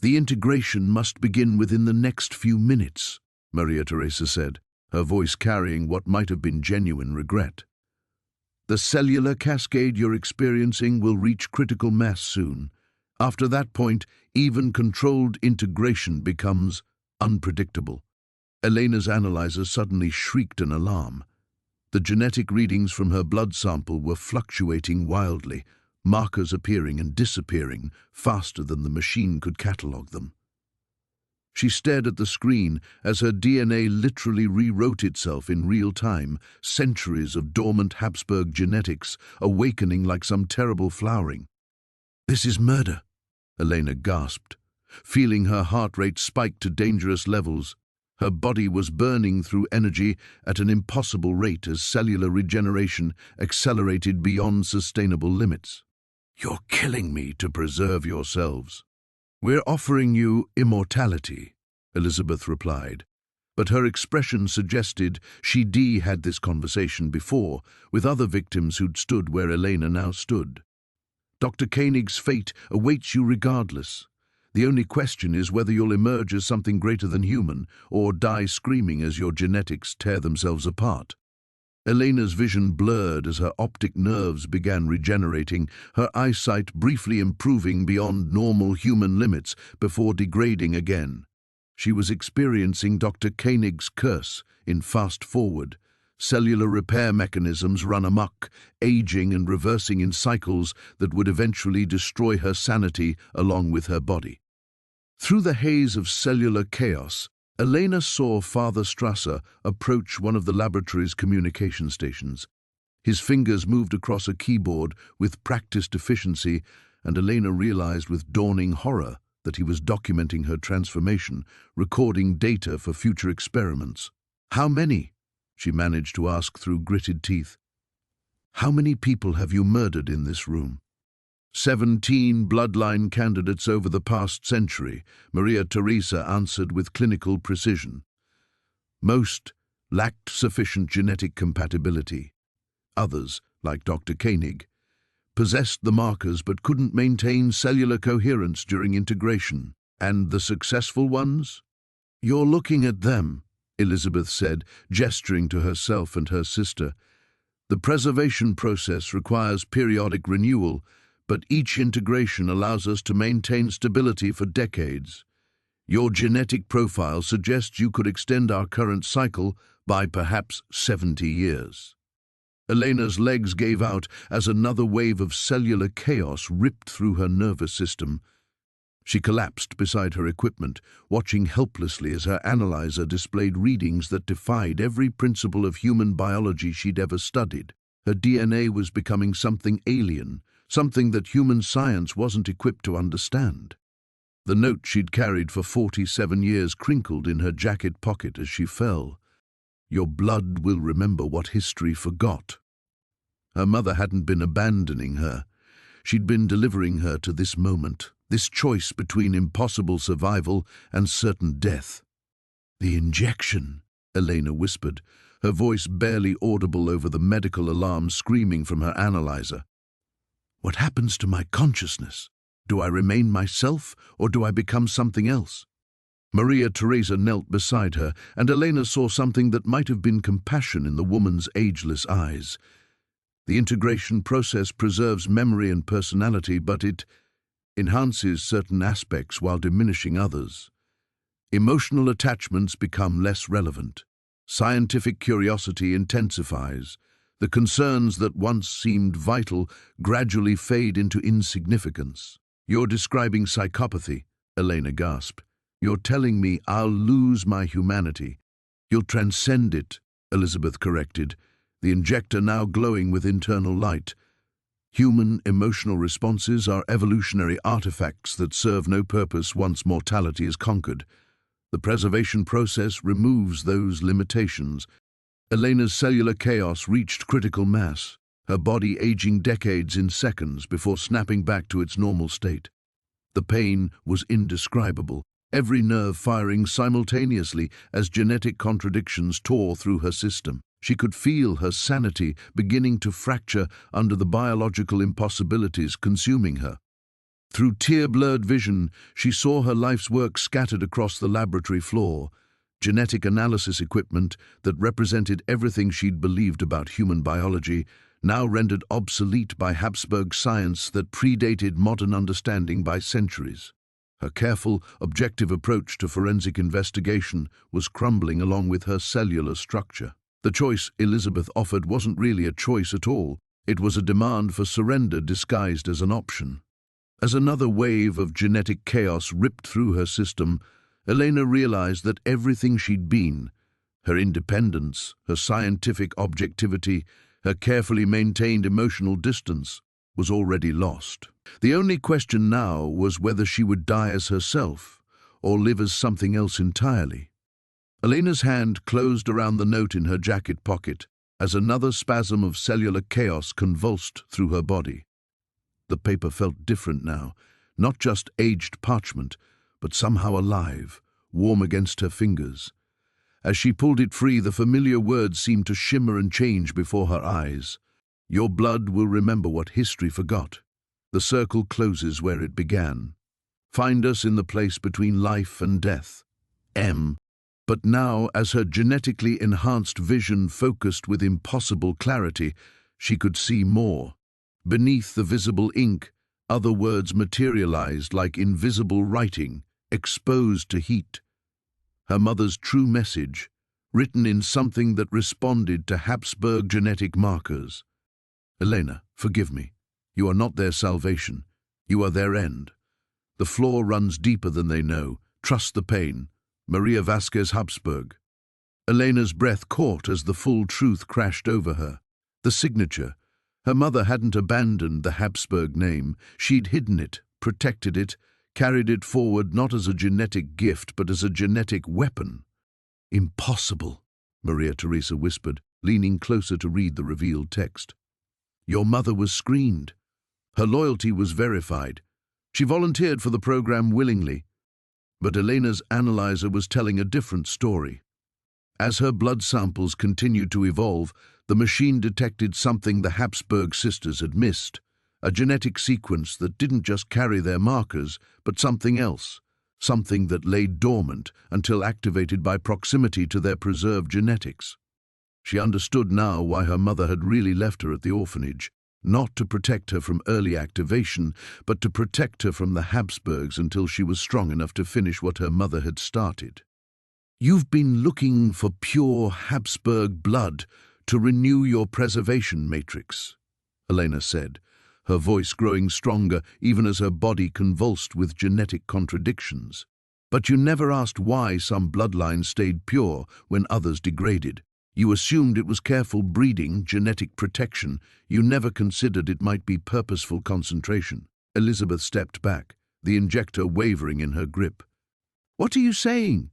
"The integration must begin within the next few minutes," Maria Teresa said, her voice carrying what might have been genuine regret. "The cellular cascade you're experiencing will reach critical mass soon. After that point, even controlled integration becomes unpredictable." Elena's analyzer suddenly shrieked in alarm. The genetic readings from her blood sample were fluctuating wildly, markers appearing and disappearing faster than the machine could catalogue them. She stared at the screen as her DNA literally rewrote itself in real time, centuries of dormant Habsburg genetics awakening like some terrible flowering. "This is murder," Elena gasped, feeling her heart rate spike to dangerous levels. Her body was burning through energy at an impossible rate as cellular regeneration accelerated beyond sustainable limits. "You're killing me to preserve yourselves." "We're offering you immortality," Elizabeth replied, but her expression suggested she'd had this conversation before with other victims who'd stood where Elena now stood. "Dr. Koenig's fate awaits you regardless. The only question is whether you'll emerge as something greater than human or die screaming as your genetics tear themselves apart." Elena's vision blurred as her optic nerves began regenerating, her eyesight briefly improving beyond normal human limits before degrading again. She was experiencing Dr. Koenig's curse in fast forward. Cellular repair mechanisms run amok, aging and reversing in cycles that would eventually destroy her sanity along with her body. Through the haze of cellular chaos, Elena saw Father Strasser approach one of the laboratory's communication stations. His fingers moved across a keyboard with practiced efficiency, and Elena realized with dawning horror that he was documenting her transformation, recording data for future experiments. "How many?" she managed to ask through gritted teeth. "How many people have you murdered in this room?" 17 bloodline candidates over the past century, Maria Teresa answered with clinical precision. Most lacked sufficient genetic compatibility. Others, like Dr. Koenig, possessed the markers but couldn't maintain cellular coherence during integration. And the successful ones? "You're looking at them," Elizabeth said, gesturing to herself and her sister. "The preservation process requires periodic renewal, but each integration allows us to maintain stability for decades. Your genetic profile suggests you could extend our current cycle by perhaps 70 years. Elena's legs gave out as another wave of cellular chaos ripped through her nervous system. She collapsed beside her equipment, watching helplessly as her analyzer displayed readings that defied every principle of human biology she'd ever studied. Her DNA was becoming something alien, something that human science wasn't equipped to understand. The note she'd carried for 47 years crinkled in her jacket pocket as she fell. "Your blood will remember what history forgot." Her mother hadn't been abandoning her. She'd been delivering her to this moment, this choice between impossible survival and certain death. "The injection," Elena whispered, her voice barely audible over the medical alarm screaming from her analyzer. "What happens to my consciousness? Do I remain myself, or do I become something else?" Maria Teresa knelt beside her, and Elena saw something that might have been compassion in the woman's ageless eyes. The integration process preserves memory and personality, but it enhances certain aspects while diminishing others. Emotional attachments become less relevant. Scientific curiosity intensifies. The concerns that once seemed vital gradually fade into insignificance. "You're describing psychopathy," Elena gasped. "You're telling me I'll lose my humanity." "You'll transcend it," Elizabeth corrected, the injector now glowing with internal light. "Human emotional responses are evolutionary artifacts that serve no purpose once mortality is conquered. The preservation process removes those limitations." Elena's cellular chaos reached critical mass, her body aging decades in seconds before snapping back to its normal state. The pain was indescribable, every nerve firing simultaneously as genetic contradictions tore through her system. She could feel her sanity beginning to fracture under the biological impossibilities consuming her. Through tear-blurred vision, she saw her life's work scattered across the laboratory floor. Genetic analysis equipment that represented everything she'd believed about human biology, now rendered obsolete by Habsburg science that predated modern understanding by centuries. Her careful, objective approach to forensic investigation was crumbling along with her cellular structure. The choice Elizabeth offered wasn't really a choice at all. It was a demand for surrender disguised as an option. As another wave of genetic chaos ripped through her system, Elena realized that everything she'd been, her independence, her scientific objectivity, her carefully maintained emotional distance, was already lost. The only question now was whether she would die as herself or live as something else entirely. Elena's hand closed around the note in her jacket pocket as another spasm of cellular chaos convulsed through her body. The paper felt different now, not just aged parchment, but somehow alive, warm against her fingers. As she pulled it free, the familiar words seemed to shimmer and change before her eyes. "Your blood will remember what history forgot. The circle closes where it began. Find us in the place between life and death. M." But now, as her genetically enhanced vision focused with impossible clarity, she could see more. Beneath the visible ink, other words materialized like invisible writing, exposed to heat. Her mother's true message, written in something that responded to Habsburg genetic markers. "Elena, forgive me. You are not their salvation. You are their end. The flaw runs deeper than they know. Trust the pain. Maria Vasquez Habsburg. Elena's breath caught as the full truth crashed over her. The signature. Her mother hadn't abandoned the Habsburg name. She'd hidden it, protected it, carried it forward not as a genetic gift but as a genetic weapon. Impossible, Maria Theresa whispered, leaning closer to read the revealed text. Your mother was screened. Her loyalty was verified. She volunteered for the program willingly. But Elena's analyzer was telling a different story. As her blood samples continued to evolve, the machine detected something the Habsburg sisters had missed, a genetic sequence that didn't just carry their markers, but something else, something that lay dormant until activated by proximity to their preserved genetics. She understood now why her mother had really left her at the orphanage, not to protect her from early activation, but to protect her from the Habsburgs until she was strong enough to finish what her mother had started. You've been looking for pure Habsburg blood to renew your preservation matrix, Elena said, her voice growing stronger even as her body convulsed with genetic contradictions. But you never asked why some bloodlines stayed pure when others degraded. You assumed it was careful breeding, genetic protection. You never considered it might be purposeful concentration. Elizabeth stepped back, the injector wavering in her grip. What are you saying?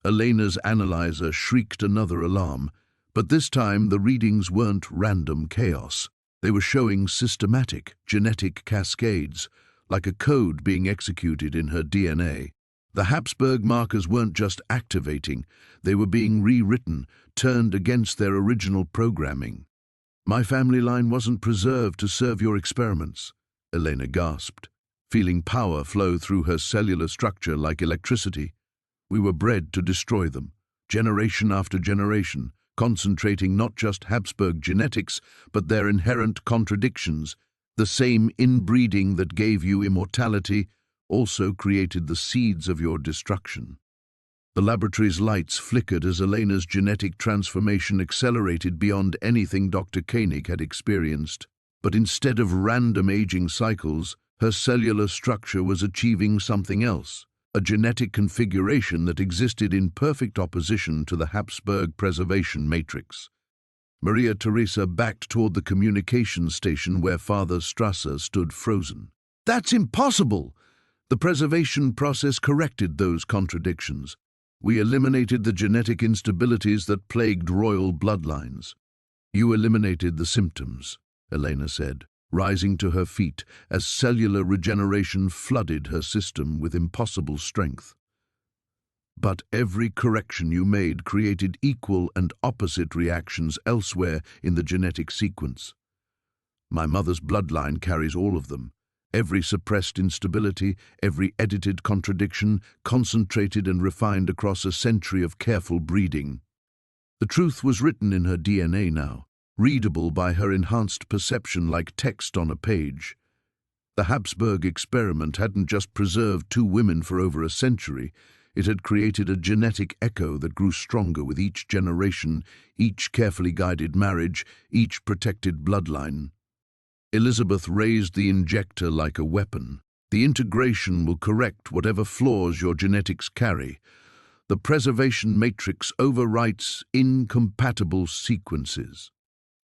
Elena's analyzer shrieked another alarm, but this time the readings weren't random chaos. They were showing systematic, genetic cascades, like a code being executed in her DNA. The Habsburg markers weren't just activating, they were being rewritten, turned against their original programming. My family line wasn't preserved to serve your experiments, Elena gasped, feeling power flow through her cellular structure like electricity. We were bred to destroy them, generation after generation, concentrating not just Habsburg genetics, but their inherent contradictions. The same inbreeding that gave you immortality also created the seeds of your destruction. The laboratory's lights flickered as Elena's genetic transformation accelerated beyond anything Dr. Koenig had experienced. But instead of random aging cycles, her cellular structure was achieving something else. A genetic configuration that existed in perfect opposition to the Habsburg preservation matrix. Maria Theresa backed toward the communications station where Father Strasser stood frozen. That's impossible! The preservation process corrected those contradictions. We eliminated the genetic instabilities that plagued royal bloodlines. You eliminated the symptoms, Elena said, rising to her feet as cellular regeneration flooded her system with impossible strength. But every correction you made created equal and opposite reactions elsewhere in the genetic sequence. My mother's bloodline carries all of them. Every suppressed instability, every edited contradiction, concentrated and refined across a century of careful breeding. The truth was written in her DNA now, readable by her enhanced perception like text on a page. The Habsburg experiment hadn't just preserved two women for over a century, it had created a genetic echo that grew stronger with each generation, each carefully guided marriage, each protected bloodline. Elizabeth raised the injector like a weapon. The integration will correct whatever flaws your genetics carry. The preservation matrix overwrites incompatible sequences.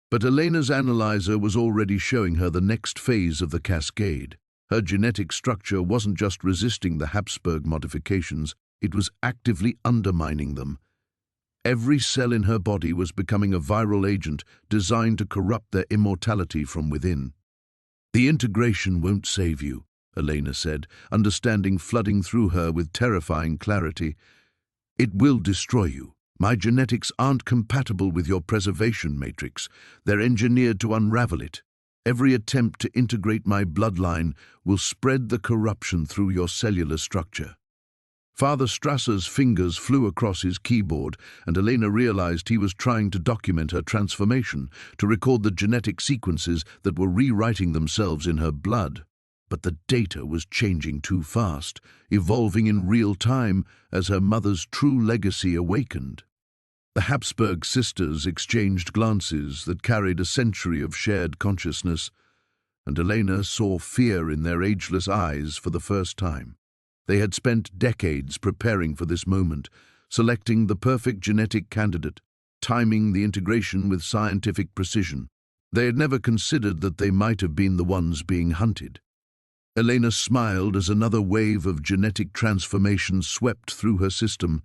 But Elena's analyzer was already showing her the next phase of the cascade. Her genetic structure wasn't just resisting the Habsburg modifications, it was actively undermining them. Every cell in her body was becoming a viral agent designed to corrupt their immortality from within. The integration won't save you, Elena said, understanding flooding through her with terrifying clarity. It will destroy you. My genetics aren't compatible with your preservation matrix. They're engineered to unravel it. Every attempt to integrate my bloodline will spread the corruption through your cellular structure. Father Strasser's fingers flew across his keyboard, and Elena realized he was trying to document her transformation, to record the genetic sequences that were rewriting themselves in her blood. But the data was changing too fast, evolving in real time as her mother's true legacy awakened. The Habsburg sisters exchanged glances that carried a century of shared consciousness. and Elena saw fear in their ageless eyes for the first time. They had spent decades preparing for this moment, selecting the perfect genetic candidate, timing the integration with scientific precision. They had never considered that they might have been the ones being hunted. Elena smiled as another wave of genetic transformation swept through her system,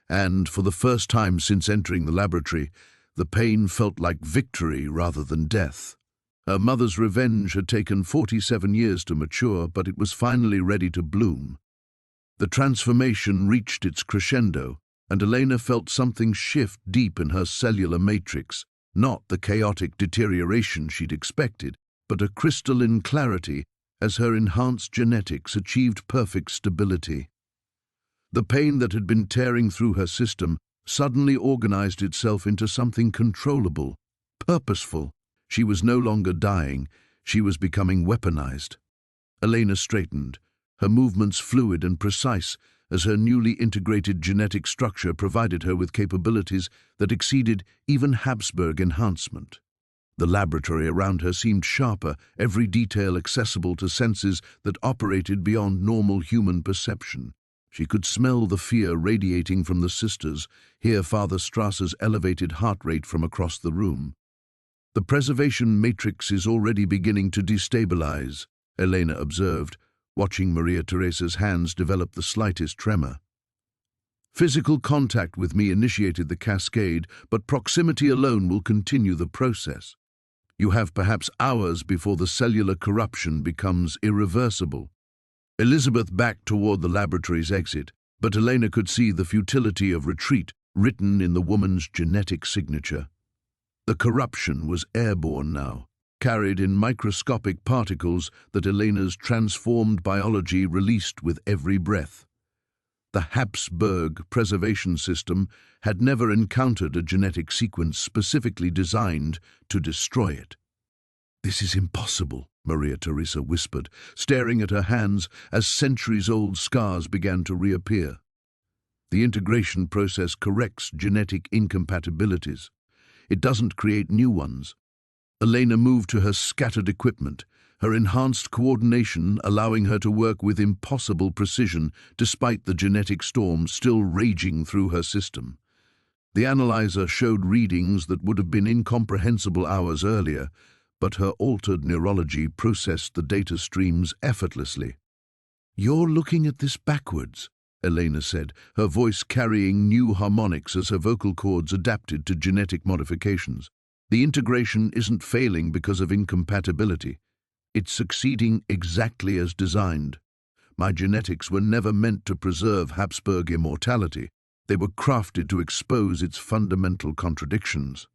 and, for the first time since entering the laboratory, the pain felt like victory rather than death. Her mother's revenge had taken 47 years to mature, but it was finally ready to bloom. The transformation reached its crescendo, and Elena felt something shift deep in her cellular matrix, not the chaotic deterioration she'd expected, but a crystalline clarity as her enhanced genetics achieved perfect stability. The pain that had been tearing through her system suddenly organized itself into something controllable, purposeful. She was no longer dying, she was becoming weaponized. Elena straightened, her movements fluid and precise, as her newly integrated genetic structure provided her with capabilities that exceeded even Habsburg enhancement. The laboratory around her seemed sharper, every detail accessible to senses that operated beyond normal human perception. She could smell the fear radiating from the sisters, hear Father Strasser's elevated heart rate from across the room. The preservation matrix is already beginning to destabilize, Elena observed, watching Maria Theresa's hands develop the slightest tremor. Physical contact with me initiated the cascade, but proximity alone will continue the process. You have perhaps hours before the cellular corruption becomes irreversible. Elizabeth backed toward the laboratory's exit, but Elena could see the futility of retreat written in the woman's genetic signature. The corruption was airborne now, carried in microscopic particles that Elena's transformed biology released with every breath. The Habsburg preservation system had never encountered a genetic sequence specifically designed to destroy it. "This is impossible," Maria Theresa whispered, staring at her hands as centuries-old scars began to reappear. The integration process corrects genetic incompatibilities. It doesn't create new ones. Elena moved to her scattered equipment, her enhanced coordination allowing her to work with impossible precision despite the genetic storm still raging through her system. The analyzer showed readings that would have been incomprehensible hours earlier, but her altered neurology processed the data streams effortlessly. "You're looking at this backwards," Elena said, her voice carrying new harmonics as her vocal cords adapted to genetic modifications. "The integration isn't failing because of incompatibility. It's succeeding exactly as designed. My genetics were never meant to preserve Habsburg immortality. They were crafted to expose its fundamental contradictions."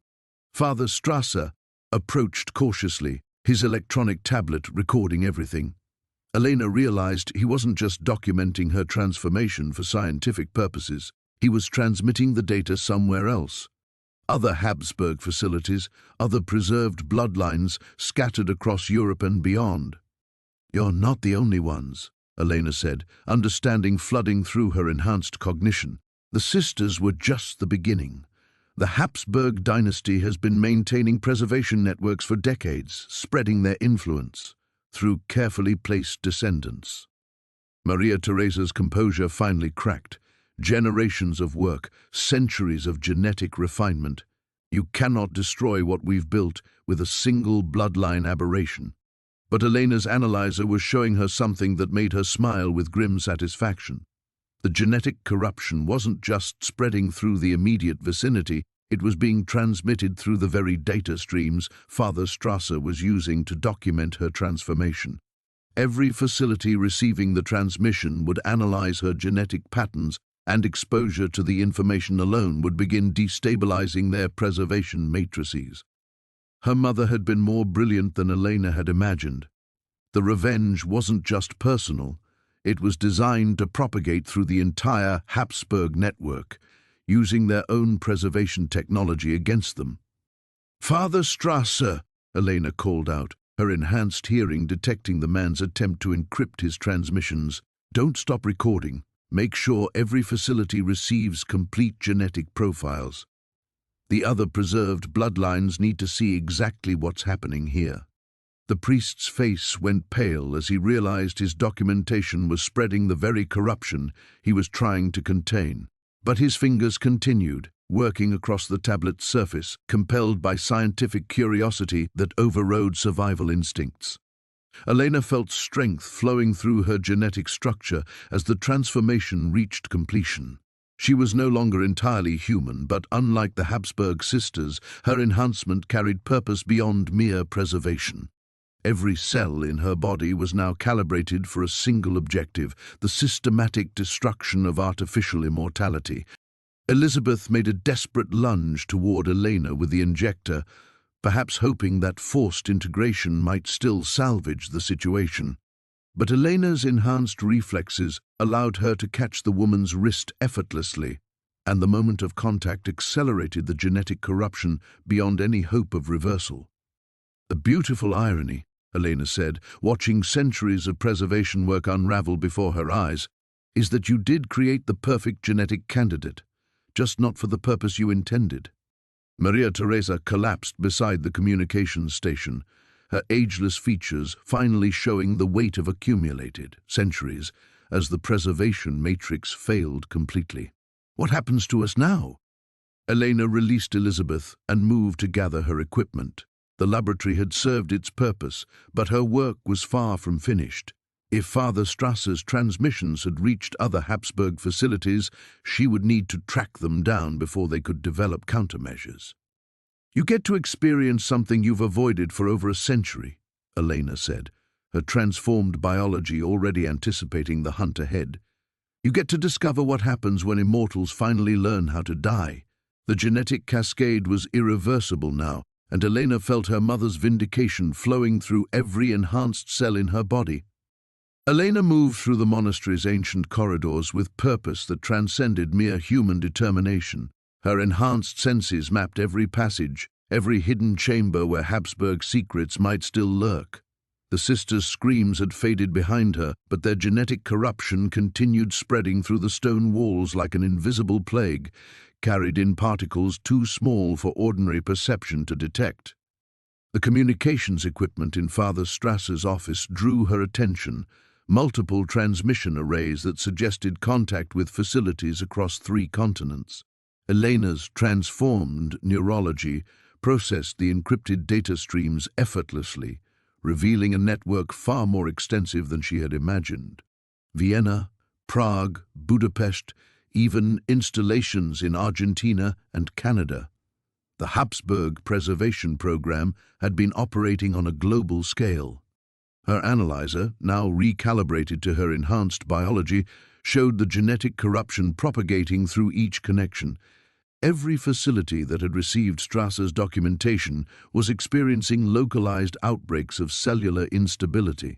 Father Strasser approached cautiously, his electronic tablet recording everything. Elena realized he wasn't just documenting her transformation for scientific purposes. He was transmitting the data somewhere else. Other Habsburg facilities, other preserved bloodlines scattered across Europe and beyond. "You're not the only ones," Elena said, understanding flooding through her enhanced cognition. "The sisters were just the beginning. The Habsburg dynasty has been maintaining preservation networks for decades, spreading their influence through carefully placed descendants." Maria Theresa's composure finally cracked. Generations of work, centuries of genetic refinement. You cannot destroy what we've built with a single bloodline aberration. But Elena's analyzer was showing her something that made her smile with grim satisfaction. The genetic corruption wasn't just spreading through the immediate vicinity, it was being transmitted through the very data streams Father Strasser was using to document her transformation. Every facility receiving the transmission would analyze her genetic patterns, and exposure to the information alone would begin destabilizing their preservation matrices. Her mother had been more brilliant than Elena had imagined. The revenge wasn't just personal, it was designed to propagate through the entire Habsburg network, using their own preservation technology against them. "Father Strasser," Elena called out, her enhanced hearing detecting the man's attempt to encrypt his transmissions. "Don't stop recording. Make sure every facility receives complete genetic profiles. The other preserved bloodlines need to see exactly what's happening here." The priest's face went pale as he realized his documentation was spreading the very corruption he was trying to contain. But his fingers continued, working across the tablet's surface, compelled by scientific curiosity that overrode survival instincts. Elena felt strength flowing through her genetic structure as the transformation reached completion. She was no longer entirely human, but unlike the Habsburg sisters, her enhancement carried purpose beyond mere preservation. Every cell in her body was now calibrated for a single objective, the systematic destruction of artificial immortality. Elizabeth made a desperate lunge toward Elena with the injector, perhaps hoping that forced integration might still salvage the situation. But Elena's enhanced reflexes allowed her to catch the woman's wrist effortlessly, and the moment of contact accelerated the genetic corruption beyond any hope of reversal. "The beautiful irony," Elena said, watching centuries of preservation work unravel before her eyes, "is that you did create the perfect genetic candidate, just not for the purpose you intended." Maria Teresa collapsed beside the communications station, her ageless features finally showing the weight of accumulated centuries as the preservation matrix failed completely. "What happens to us now?" Elena released Elizabeth and moved to gather her equipment. The laboratory had served its purpose, but her work was far from finished. If Father Strasser's transmissions had reached other Habsburg facilities, she would need to track them down before they could develop countermeasures. "You get to experience something you've avoided for over a century," Elena said, her transformed biology already anticipating the hunt ahead. "You get to discover what happens when immortals finally learn how to die." The genetic cascade was irreversible now, and Elena felt her mother's vindication flowing through every enhanced cell in her body. Elena moved through the monastery's ancient corridors with purpose that transcended mere human determination. Her enhanced senses mapped every passage, every hidden chamber where Habsburg secrets might still lurk. The sisters' screams had faded behind her, but their genetic corruption continued spreading through the stone walls like an invisible plague, carried in particles too small for ordinary perception to detect. The communications equipment in Father Strasser's office drew her attention, multiple transmission arrays that suggested contact with facilities across 3 continents. Elena's transformed neurology processed the encrypted data streams effortlessly, revealing a network far more extensive than she had imagined. Vienna, Prague, Budapest, even installations in Argentina and Canada. The Habsburg preservation program had been operating on a global scale. Her analyzer, now recalibrated to her enhanced biology, showed the genetic corruption propagating through each connection. Every facility that had received Strasser's documentation was experiencing localized outbreaks of cellular instability.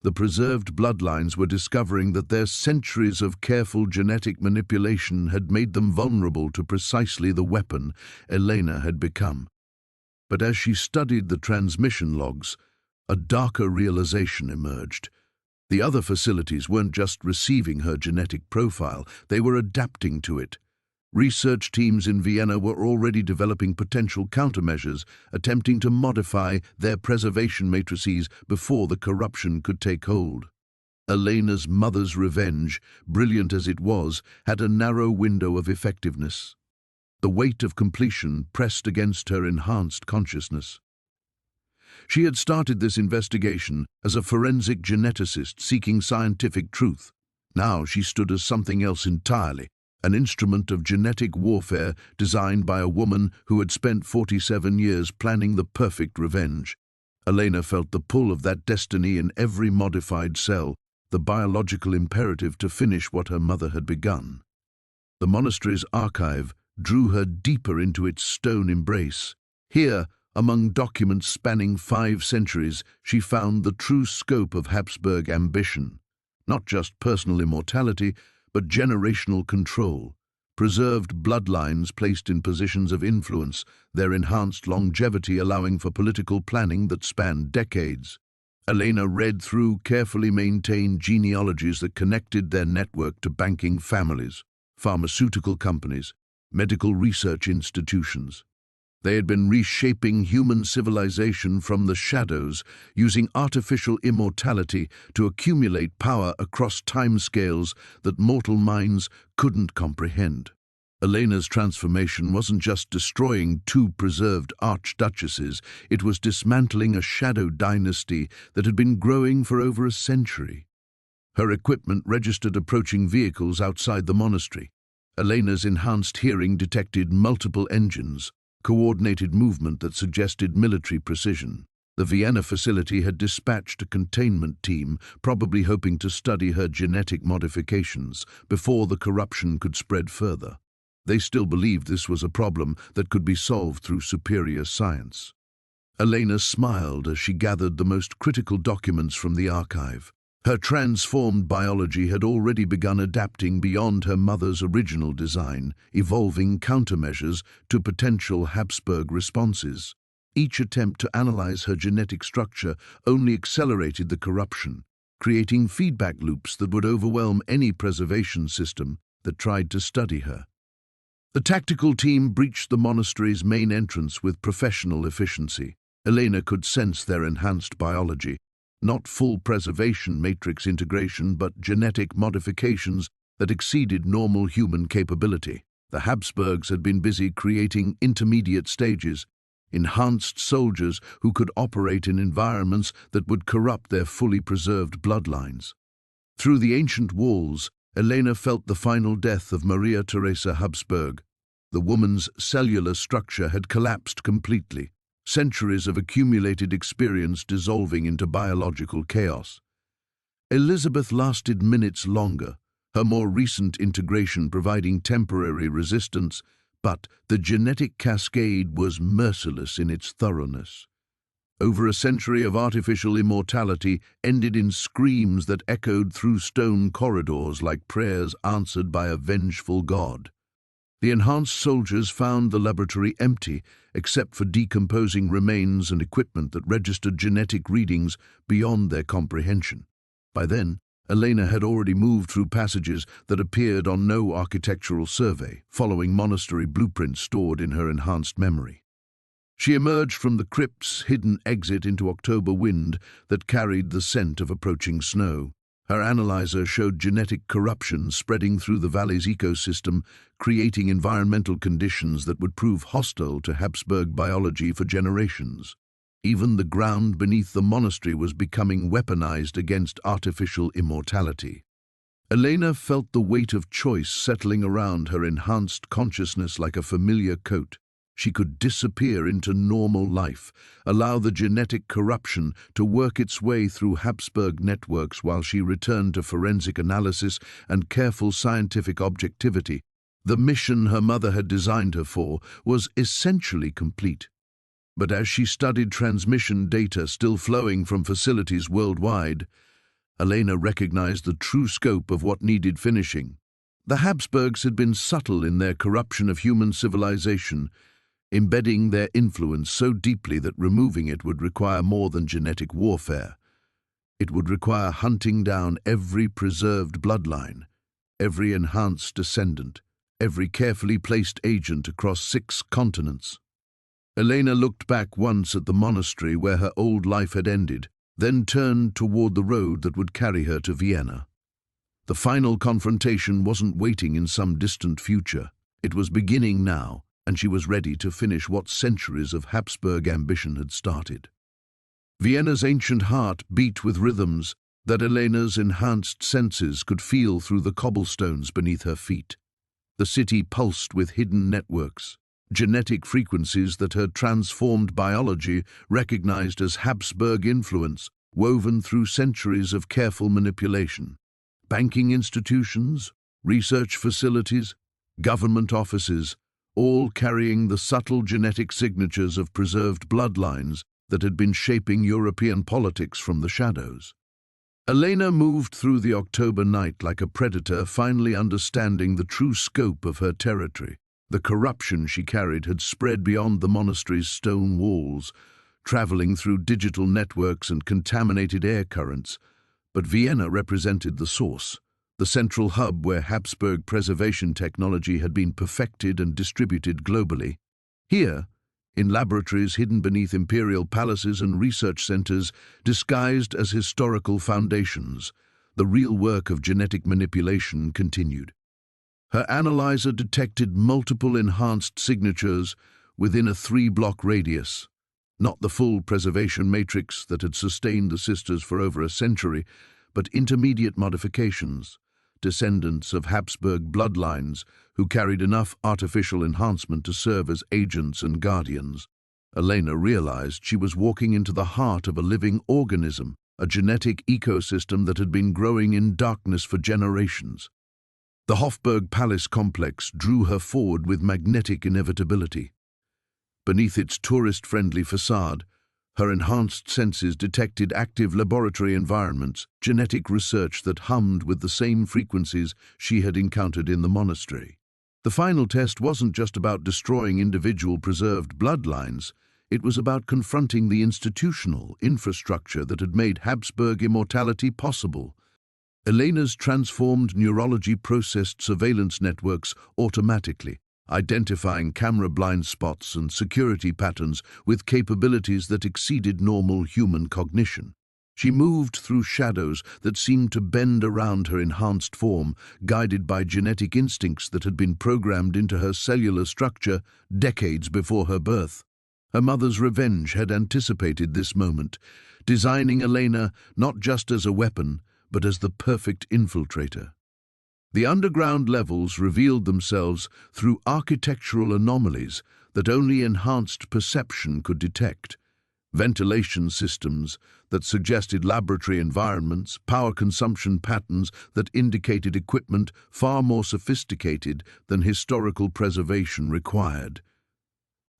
The preserved bloodlines were discovering that their centuries of careful genetic manipulation had made them vulnerable to precisely the weapon Elena had become. But as she studied the transmission logs, a darker realization emerged. The other facilities weren't just receiving her genetic profile, they were adapting to it. Research teams in Vienna were already developing potential countermeasures, attempting to modify their preservation matrices before the corruption could take hold. Elena's mother's revenge, brilliant as it was, had a narrow window of effectiveness. The weight of completion pressed against her enhanced consciousness. She had started this investigation as a forensic geneticist seeking scientific truth. Now she stood as something else entirely, an instrument of genetic warfare designed by a woman who had spent 47 years planning the perfect revenge. Elena felt the pull of that destiny in every modified cell, the biological imperative to finish what her mother had begun. The monastery's archive drew her deeper into its stone embrace. Here, among documents spanning 5 centuries, she found the true scope of Habsburg ambition. Not just personal immortality, but generational control. Preserved bloodlines placed in positions of influence, their enhanced longevity allowing for political planning that spanned decades. Elena read through carefully maintained genealogies that connected their network to banking families, pharmaceutical companies, medical research institutions. They had been reshaping human civilization from the shadows, using artificial immortality to accumulate power across timescales that mortal minds couldn't comprehend. Elena's transformation wasn't just destroying two preserved archduchesses, it was dismantling a shadow dynasty that had been growing for over a century. Her equipment registered approaching vehicles outside the monastery. Elena's enhanced hearing detected multiple engines, coordinated movement that suggested military precision. The Vienna facility had dispatched a containment team, probably hoping to study her genetic modifications before the corruption could spread further. They still believed this was a problem that could be solved through superior science. Elena smiled as she gathered the most critical documents from the archive. Her transformed biology had already begun adapting beyond her mother's original design, evolving countermeasures to potential Habsburg responses. Each attempt to analyze her genetic structure only accelerated the corruption, creating feedback loops that would overwhelm any preservation system that tried to study her. The tactical team breached the monastery's main entrance with professional efficiency. Elena could sense their enhanced biology, not full preservation matrix integration, but genetic modifications that exceeded normal human capability. The Habsburgs had been busy creating intermediate stages, enhanced soldiers who could operate in environments that would corrupt their fully preserved bloodlines. Through the ancient walls, Elena felt the final death of Maria Theresa Habsburg. The woman's cellular structure had collapsed completely, centuries of accumulated experience dissolving into biological chaos. Elizabeth lasted minutes longer, her more recent integration providing temporary resistance, but the genetic cascade was merciless in its thoroughness. Over a century of artificial immortality ended in screams that echoed through stone corridors like prayers answered by a vengeful god. The enhanced soldiers found the laboratory empty, except for decomposing remains and equipment that registered genetic readings beyond their comprehension. By then, Elena had already moved through passages that appeared on no architectural survey, following monastery blueprints stored in her enhanced memory. She emerged from the crypt's hidden exit into October wind that carried the scent of approaching snow. Her analyzer showed genetic corruption spreading through the valley's ecosystem, creating environmental conditions that would prove hostile to Habsburg biology for generations. Even the ground beneath the monastery was becoming weaponized against artificial immortality. Elena felt the weight of choice settling around her enhanced consciousness like a familiar coat. She could disappear into normal life, allow the genetic corruption to work its way through Habsburg networks while she returned to forensic analysis and careful scientific objectivity. The mission her mother had designed her for was essentially complete. But as she studied transmission data still flowing from facilities worldwide, Elena recognized the true scope of what needed finishing. The Habsburgs had been subtle in their corruption of human civilization, embedding their influence so deeply that removing it would require more than genetic warfare. It would require hunting down every preserved bloodline, every enhanced descendant, every carefully placed agent across 6 continents. Elena looked back once at the monastery where her old life had ended, then turned toward the road that would carry her to Vienna. The final confrontation wasn't waiting in some distant future. It was beginning now, and she was ready to finish what centuries of Habsburg ambition had started. Vienna's ancient heart beat with rhythms that Elena's enhanced senses could feel through the cobblestones beneath her feet. The city pulsed with hidden networks, genetic frequencies that her transformed biology recognized as Habsburg influence, woven through centuries of careful manipulation. Banking institutions, research facilities, government offices, all carrying the subtle genetic signatures of preserved bloodlines that had been shaping European politics from the shadows. Elena moved through the October night like a predator, finally understanding the true scope of her territory. The corruption she carried had spread beyond the monastery's stone walls, traveling through digital networks and contaminated air currents. But Vienna represented the source, the central hub where Habsburg preservation technology had been perfected and distributed globally. Here, in laboratories hidden beneath imperial palaces and research centers disguised as historical foundations. The real work of genetic manipulation continued. Her analyzer detected multiple enhanced signatures within a 3-block radius. Not the full preservation matrix that had sustained the sisters for over a century, but intermediate modifications, descendants of Habsburg bloodlines who carried enough artificial enhancement to serve as agents and guardians. Elena realized she was walking into the heart of a living organism, a genetic ecosystem that had been growing in darkness for generations. The Hofburg Palace complex drew her forward with magnetic inevitability. Beneath its tourist-friendly facade, her enhanced senses detected active laboratory environments, genetic research that hummed with the same frequencies she had encountered in the monastery. The final test wasn't just about destroying individual preserved bloodlines, it was about confronting the institutional infrastructure that had made Habsburg immortality possible. Elena's transformed neurology processed surveillance networks automatically, identifying camera blind spots and security patterns with capabilities that exceeded normal human cognition. She moved through shadows that seemed to bend around her enhanced form, guided by genetic instincts that had been programmed into her cellular structure decades before her birth. Her mother's revenge had anticipated this moment, designing Elena not just as a weapon, but as the perfect infiltrator. The underground levels revealed themselves through architectural anomalies that only enhanced perception could detect. Ventilation systems that suggested laboratory environments, power consumption patterns that indicated equipment far more sophisticated than historical preservation required.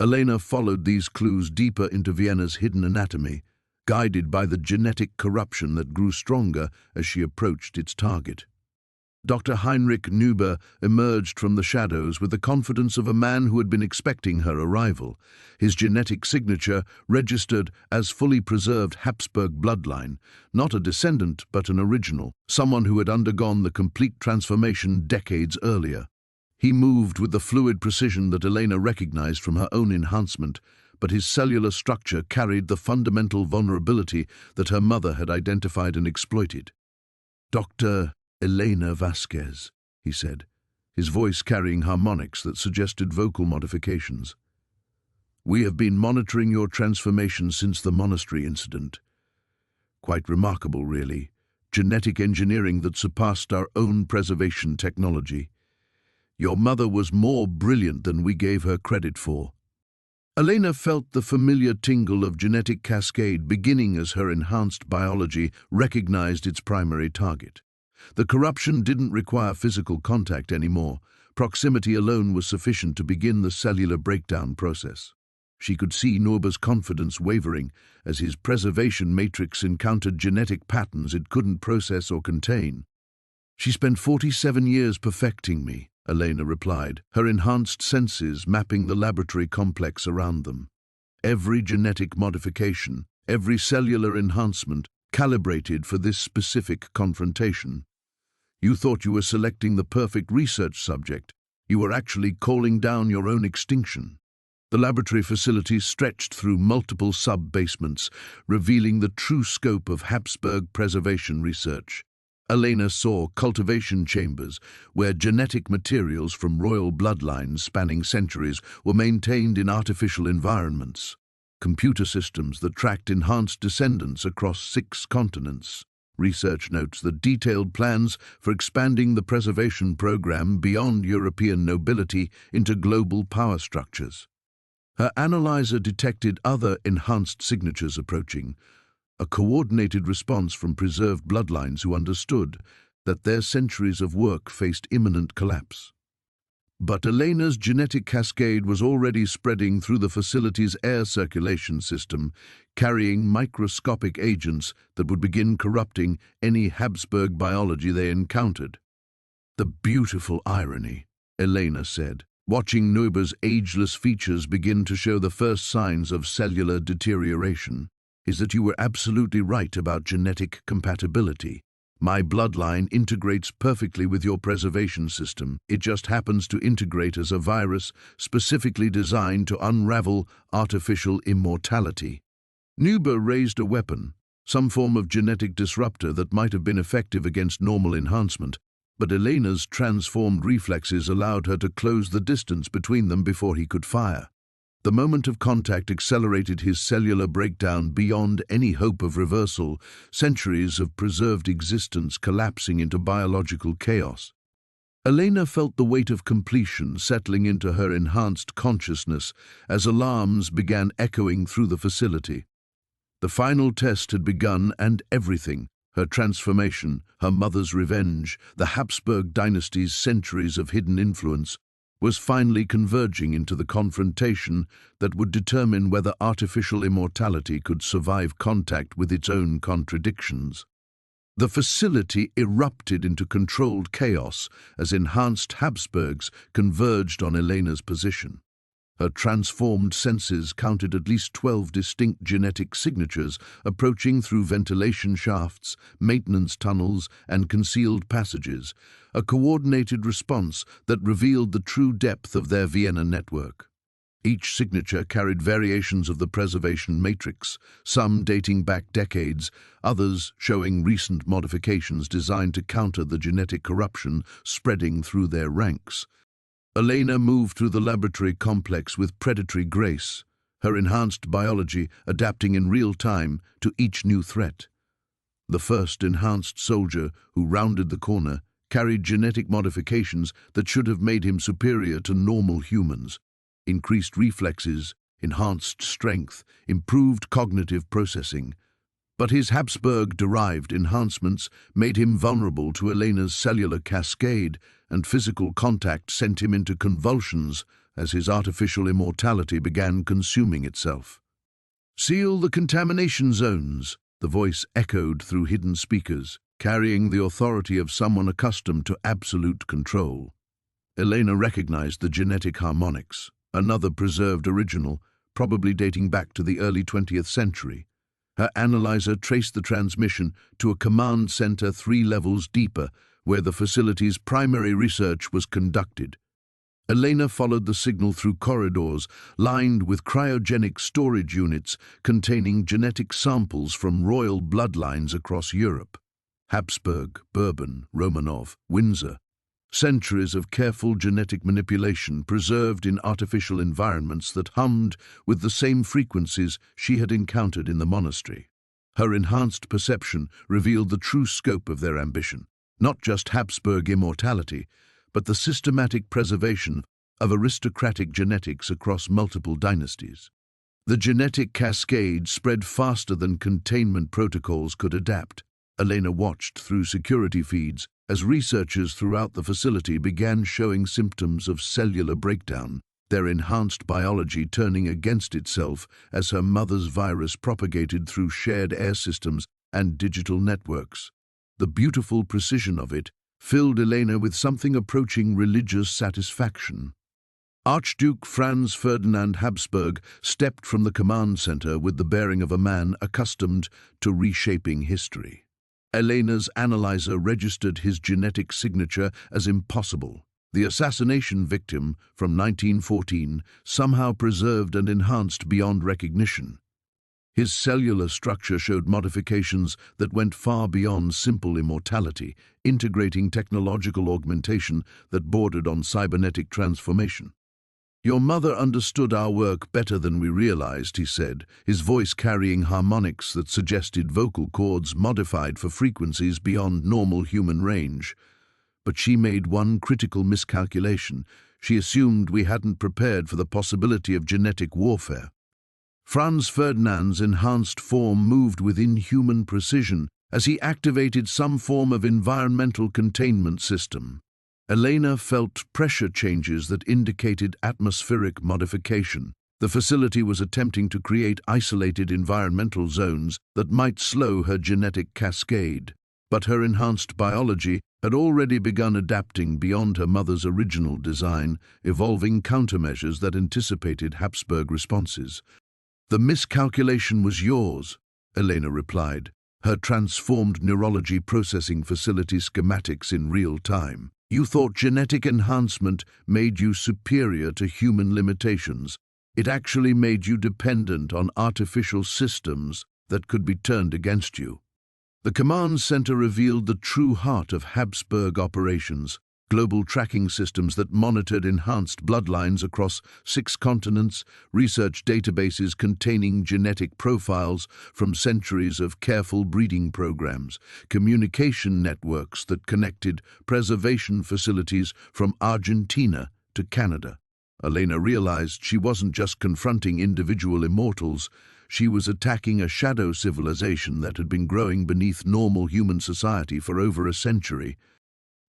Elena followed these clues deeper into Vienna's hidden anatomy, guided by the genetic corruption that grew stronger as she approached its target. Dr. Heinrich Neuber emerged from the shadows with the confidence of a man who had been expecting her arrival. His genetic signature registered as fully preserved Habsburg bloodline, not a descendant but an original, someone who had undergone the complete transformation decades earlier. He moved with the fluid precision that Elena recognized from her own enhancement, but his cellular structure carried the fundamental vulnerability that her mother had identified and exploited. "Dr. Elena Vasquez," he said, his voice carrying harmonics that suggested vocal modifications. "We have been monitoring your transformation since the monastery incident. Quite remarkable, really. Genetic engineering that surpassed our own preservation technology. Your mother was more brilliant than we gave her credit for." Elena felt the familiar tingle of genetic cascade beginning as her enhanced biology recognized its primary target. The corruption didn't require physical contact anymore. Proximity alone was sufficient to begin the cellular breakdown process. She could see Norber's confidence wavering as his preservation matrix encountered genetic patterns it couldn't process or contain. "She spent 47 years perfecting me," Elena replied, her enhanced senses mapping the laboratory complex around them. Every genetic modification, every cellular enhancement, calibrated for this specific confrontation. "You thought you were selecting the perfect research subject. You were actually calling down your own extinction." The laboratory facilities stretched through multiple sub-basements, revealing the true scope of Habsburg preservation research. Elena saw cultivation chambers where genetic materials from royal bloodlines spanning centuries were maintained in artificial environments. Computer systems that tracked enhanced descendants across 6 continents. Research notes the detailed plans for expanding the preservation program beyond European nobility into global power structures. Her analyzer detected other enhanced signatures approaching, a coordinated response from preserved bloodlines who understood that their centuries of work faced imminent collapse. But Elena's genetic cascade was already spreading through the facility's air circulation system, carrying microscopic agents that would begin corrupting any Habsburg biology they encountered. "The beautiful irony," Elena said, watching Neuber's ageless features begin to show the first signs of cellular deterioration, "is that you were absolutely right about genetic compatibility. My bloodline integrates perfectly with your preservation system. It just happens to integrate as a virus specifically designed to unravel artificial immortality. Nuba raised a weapon, some form of genetic disruptor that might have been effective against normal enhancement, but Elena's transformed reflexes allowed her to close the distance between them before he could fire. The moment of contact accelerated his cellular breakdown beyond any hope of reversal, centuries of preserved existence collapsing into biological chaos. Elena felt the weight of completion settling into her enhanced consciousness as alarms began echoing through the facility. The final test had begun, and everything, her transformation, her mother's revenge, the Habsburg dynasty's centuries of hidden influence, was finally converging into the confrontation that would determine whether artificial immortality could survive contact with its own contradictions. The facility erupted into controlled chaos as enhanced Habsburgs converged on Elena's position. Her transformed senses counted at least 12 distinct genetic signatures approaching through ventilation shafts, maintenance tunnels, and concealed passages, a coordinated response that revealed the true depth of their Vienna network. Each signature carried variations of the preservation matrix, some dating back decades, others showing recent modifications designed to counter the genetic corruption spreading through their ranks. Elena moved through the laboratory complex with predatory grace, her enhanced biology adapting in real time to each new threat. The first enhanced soldier who rounded the corner carried genetic modifications that should have made him superior to normal humans. Increased reflexes, enhanced strength, improved cognitive processing. But his Habsburg-derived enhancements made him vulnerable to Elena's cellular cascade, and physical contact sent him into convulsions as his artificial immortality began consuming itself. "Seal the contamination zones," the voice echoed through hidden speakers, carrying the authority of someone accustomed to absolute control. Elena recognized the genetic harmonics, another preserved original, probably dating back to the early 20th century. Her analyzer traced the transmission to a command center 3 levels deeper, where the facility's primary research was conducted. Elena followed the signal through corridors lined with cryogenic storage units containing genetic samples from royal bloodlines across Europe. Habsburg, Bourbon, Romanov, Windsor. Centuries of careful genetic manipulation preserved in artificial environments that hummed with the same frequencies she had encountered in the monastery. Her enhanced perception revealed the true scope of their ambition, not just Habsburg immortality, but the systematic preservation of aristocratic genetics across multiple dynasties. The genetic cascade spread faster than containment protocols could adapt. Elena watched through security feeds as researchers throughout the facility began showing symptoms of cellular breakdown, their enhanced biology turning against itself as her mother's virus propagated through shared air systems and digital networks. The beautiful precision of it filled Elena with something approaching religious satisfaction. Archduke Franz Ferdinand Habsburg stepped from the command center with the bearing of a man accustomed to reshaping history. Elena's analyzer registered his genetic signature as impossible. The assassination victim from 1914 somehow preserved and enhanced beyond recognition. His cellular structure showed modifications that went far beyond simple immortality, integrating technological augmentation that bordered on cybernetic transformation. "Your mother understood our work better than we realized," he said, his voice carrying harmonics that suggested vocal cords modified for frequencies beyond normal human range. But she made one critical miscalculation. She assumed we hadn't prepared for the possibility of genetic warfare. Franz Ferdinand's enhanced form moved with inhuman precision as he activated some form of environmental containment system. Elena felt pressure changes that indicated atmospheric modification. The facility was attempting to create isolated environmental zones that might slow her genetic cascade. But her enhanced biology had already begun adapting beyond her mother's original design, evolving countermeasures that anticipated Habsburg responses. "The miscalculation was yours," Elena replied, her transformed neurology processing facility schematics in real time. You thought genetic enhancement made you superior to human limitations. It actually made you dependent on artificial systems that could be turned against you. The command center revealed the true heart of Habsburg operations, global tracking systems that monitored enhanced bloodlines across 6 continents, research databases containing genetic profiles from centuries of careful breeding programs, communication networks that connected preservation facilities from Argentina to Canada. Elena realized she wasn't just confronting individual immortals, she was attacking a shadow civilization that had been growing beneath normal human society for over a century.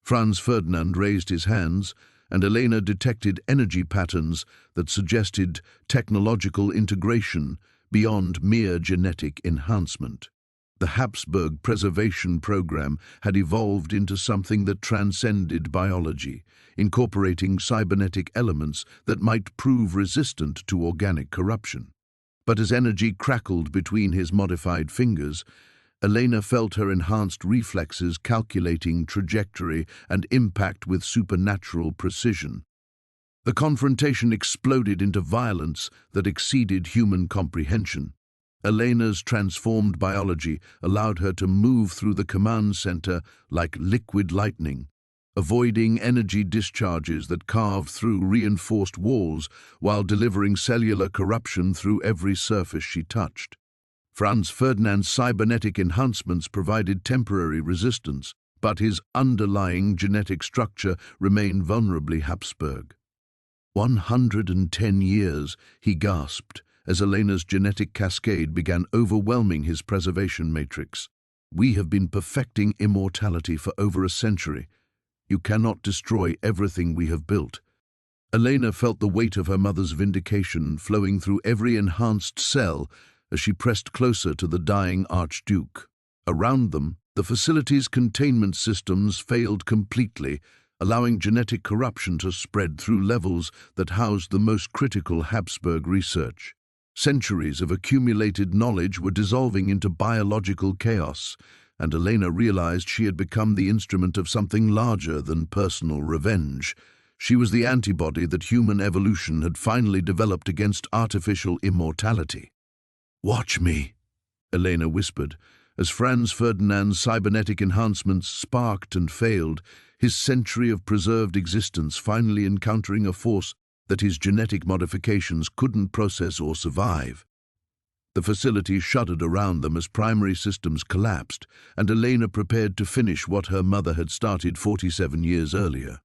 Franz Ferdinand raised his hands, and Elena detected energy patterns that suggested technological integration beyond mere genetic enhancement. The Habsburg preservation program had evolved into something that transcended biology, incorporating cybernetic elements that might prove resistant to organic corruption. But as energy crackled between his modified fingers, Elena felt her enhanced reflexes calculating trajectory and impact with supernatural precision. The confrontation exploded into violence that exceeded human comprehension. Elena's transformed biology allowed her to move through the command center like liquid lightning, avoiding energy discharges that carved through reinforced walls while delivering cellular corruption through every surface she touched. Franz Ferdinand's cybernetic enhancements provided temporary resistance, but his underlying genetic structure remained vulnerably Habsburg. 110 years, he gasped, as Elena's genetic cascade began overwhelming his preservation matrix. We have been perfecting immortality for over a century. You cannot destroy everything we have built. Elena felt the weight of her mother's vindication flowing through every enhanced cell as she pressed closer to the dying Archduke. Around them, the facility's containment systems failed completely, allowing genetic corruption to spread through levels that housed the most critical Habsburg research. Centuries of accumulated knowledge were dissolving into biological chaos, and Elena realized she had become the instrument of something larger than personal revenge. She was the antibody that human evolution had finally developed against artificial immortality. "Watch me," Elena whispered, as Franz Ferdinand's cybernetic enhancements sparked and failed, his century of preserved existence finally encountering a force that his genetic modifications couldn't process or survive. The facility shuddered around them as primary systems collapsed, and Elena prepared to finish what her mother had started 47 years earlier.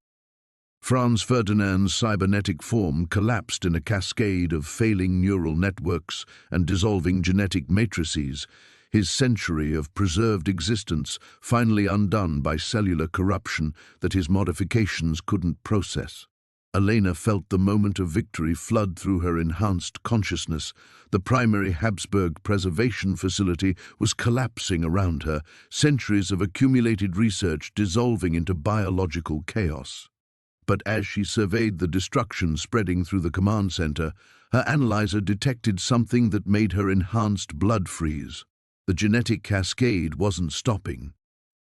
Franz Ferdinand's cybernetic form collapsed in a cascade of failing neural networks and dissolving genetic matrices, his century of preserved existence finally undone by cellular corruption that his modifications couldn't process. Elena felt the moment of victory flood through her enhanced consciousness. The primary Habsburg preservation facility was collapsing around her, centuries of accumulated research dissolving into biological chaos. But as she surveyed the destruction spreading through the command center, her analyzer detected something that made her enhanced blood freeze. The genetic cascade wasn't stopping.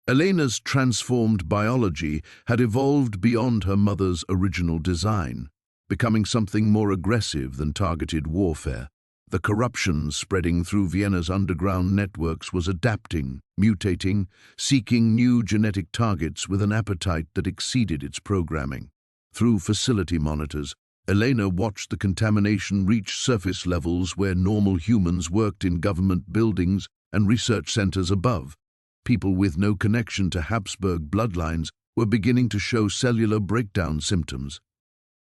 Elena's transformed biology had evolved beyond her mother's original design, becoming something more aggressive than targeted warfare. The corruption spreading through Vienna's underground networks was adapting, mutating, seeking new genetic targets with an appetite that exceeded its programming. Through facility monitors, Elena watched the contamination reach surface levels where normal humans worked in government buildings and research centers above. People with no connection to Habsburg bloodlines were beginning to show cellular breakdown symptoms.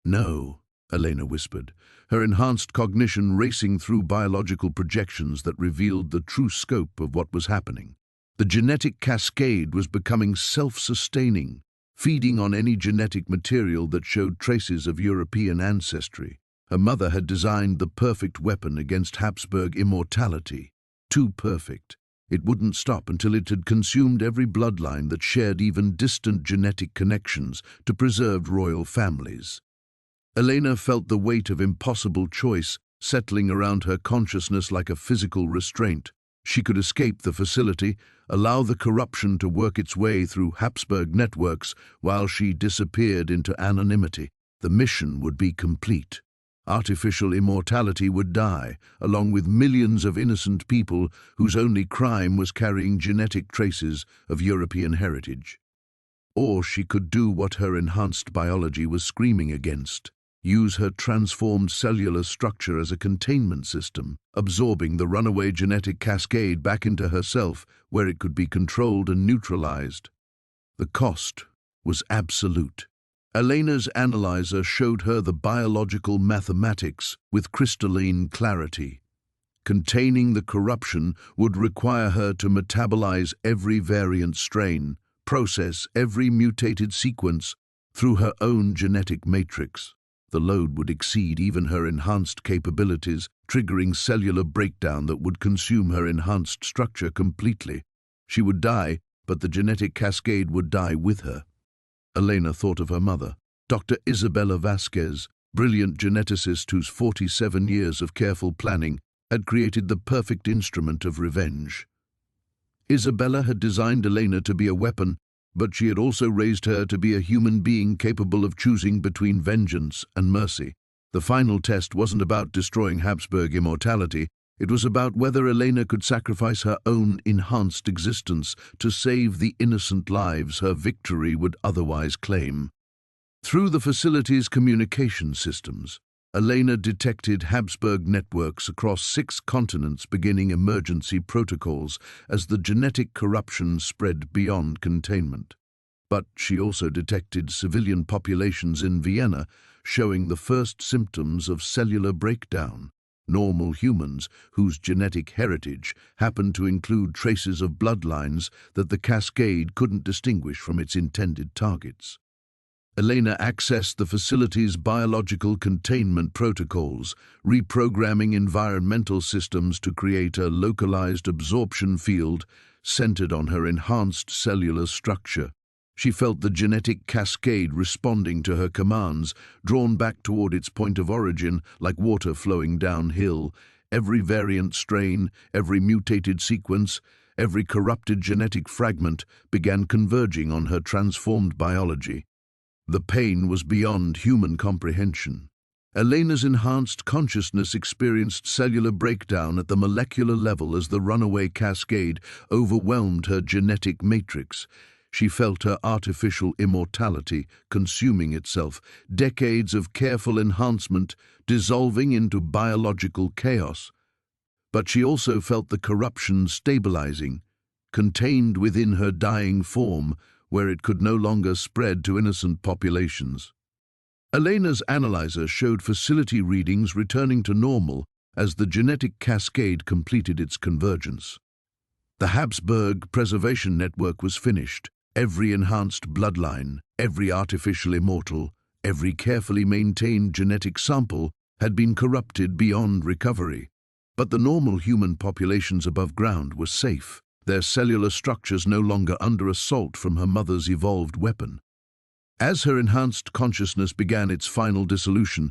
"No," Elena whispered, her enhanced cognition racing through biological projections that revealed the true scope of what was happening. The genetic cascade was becoming self-sustaining, feeding on any genetic material that showed traces of European ancestry. Her mother had designed the perfect weapon against Habsburg immortality. Too perfect. It wouldn't stop until it had consumed every bloodline that shared even distant genetic connections to preserved royal families. Elena felt the weight of impossible choice settling around her consciousness like a physical restraint. She could escape the facility, allow the corruption to work its way through Habsburg networks while she disappeared into anonymity. The mission would be complete. Artificial immortality would die, along with millions of innocent people whose only crime was carrying genetic traces of European heritage. Or she could do what her enhanced biology was screaming against: use her transformed cellular structure as a containment system, absorbing the runaway genetic cascade back into herself where it could be controlled and neutralized. The cost was absolute. Elena's analyzer showed her the biological mathematics with crystalline clarity. Containing the corruption would require her to metabolize every variant strain, process every mutated sequence through her own genetic matrix. The load would exceed even her enhanced capabilities, triggering cellular breakdown that would consume her enhanced structure completely. She would die, but the genetic cascade would die with her. Elena thought of her mother, Dr. Isabella Vasquez, brilliant geneticist whose 47 years of careful planning had created the perfect instrument of revenge. Isabella had designed Elena to be a weapon, but she had also raised her to be a human being capable of choosing between vengeance and mercy. The final test wasn't about destroying Habsburg immortality. It was about whether Elena could sacrifice her own enhanced existence to save the innocent lives her victory would otherwise claim. Through the facility's communication systems, Elena detected Habsburg networks across 6 continents, beginning emergency protocols as the genetic corruption spread beyond containment. But she also detected civilian populations in Vienna showing the first symptoms of cellular breakdown. Normal humans whose genetic heritage happened to include traces of bloodlines that the cascade couldn't distinguish from its intended targets. Elena accessed the facility's biological containment protocols, reprogramming environmental systems to create a localized absorption field centered on her enhanced cellular structure. She felt the genetic cascade responding to her commands, drawn back toward its point of origin like water flowing downhill. Every variant strain, every mutated sequence, every corrupted genetic fragment began converging on her transformed biology. The pain was beyond human comprehension. Elena's enhanced consciousness experienced cellular breakdown at the molecular level as the runaway cascade overwhelmed her genetic matrix. She felt her artificial immortality consuming itself, decades of careful enhancement dissolving into biological chaos. But she also felt the corruption stabilizing, contained within her dying form, where it could no longer spread to innocent populations. Elena's analyzer showed facility readings returning to normal as the genetic cascade completed its convergence. The Habsburg preservation network was finished. Every enhanced bloodline, every artificial immortal, every carefully maintained genetic sample had been corrupted beyond recovery. But the normal human populations above ground were safe, their cellular structures no longer under assault from her mother's evolved weapon. As her enhanced consciousness began its final dissolution,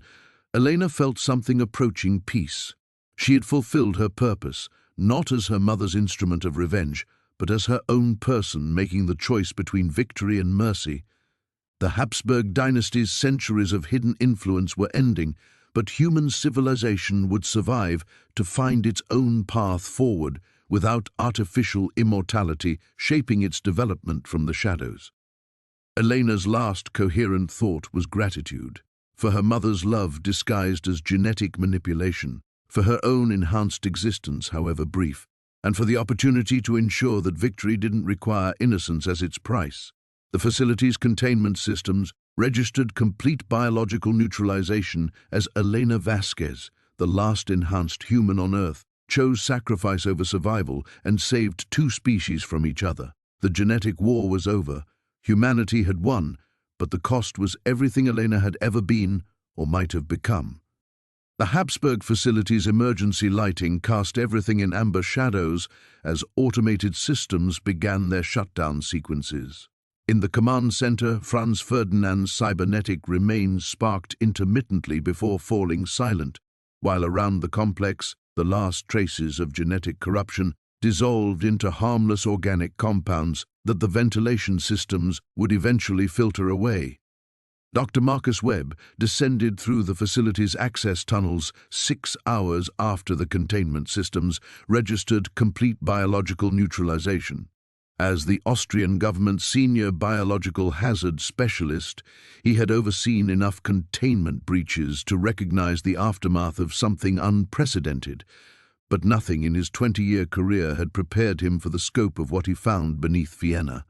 Elena felt something approaching peace. She had fulfilled her purpose, not as her mother's instrument of revenge, but as her own person, making the choice between victory and mercy. The Habsburg dynasty's centuries of hidden influence were ending, but human civilization would survive to find its own path forward without artificial immortality shaping its development from the shadows. Elena's last coherent thought was gratitude, for her mother's love disguised as genetic manipulation, for her own enhanced existence, however brief, and for the opportunity to ensure that victory didn't require innocence as its price. The facility's containment systems registered complete biological neutralization as Elena Vasquez, the last enhanced human on Earth, chose sacrifice over survival and saved 2 species from each other. The genetic war was over. Humanity had won, but the cost was everything Elena had ever been or might have become. The Habsburg facility's emergency lighting cast everything in amber shadows as automated systems began their shutdown sequences. In the command center, Franz Ferdinand's cybernetic remains sparked intermittently before falling silent, while around the complex, the last traces of genetic corruption dissolved into harmless organic compounds that the ventilation systems would eventually filter away. Dr. Marcus Webb descended through the facility's access tunnels 6 hours after the containment systems registered complete biological neutralization. As the Austrian government's senior biological hazard specialist, he had overseen enough containment breaches to recognize the aftermath of something unprecedented, but nothing in his 20-year career had prepared him for the scope of what he found beneath Vienna.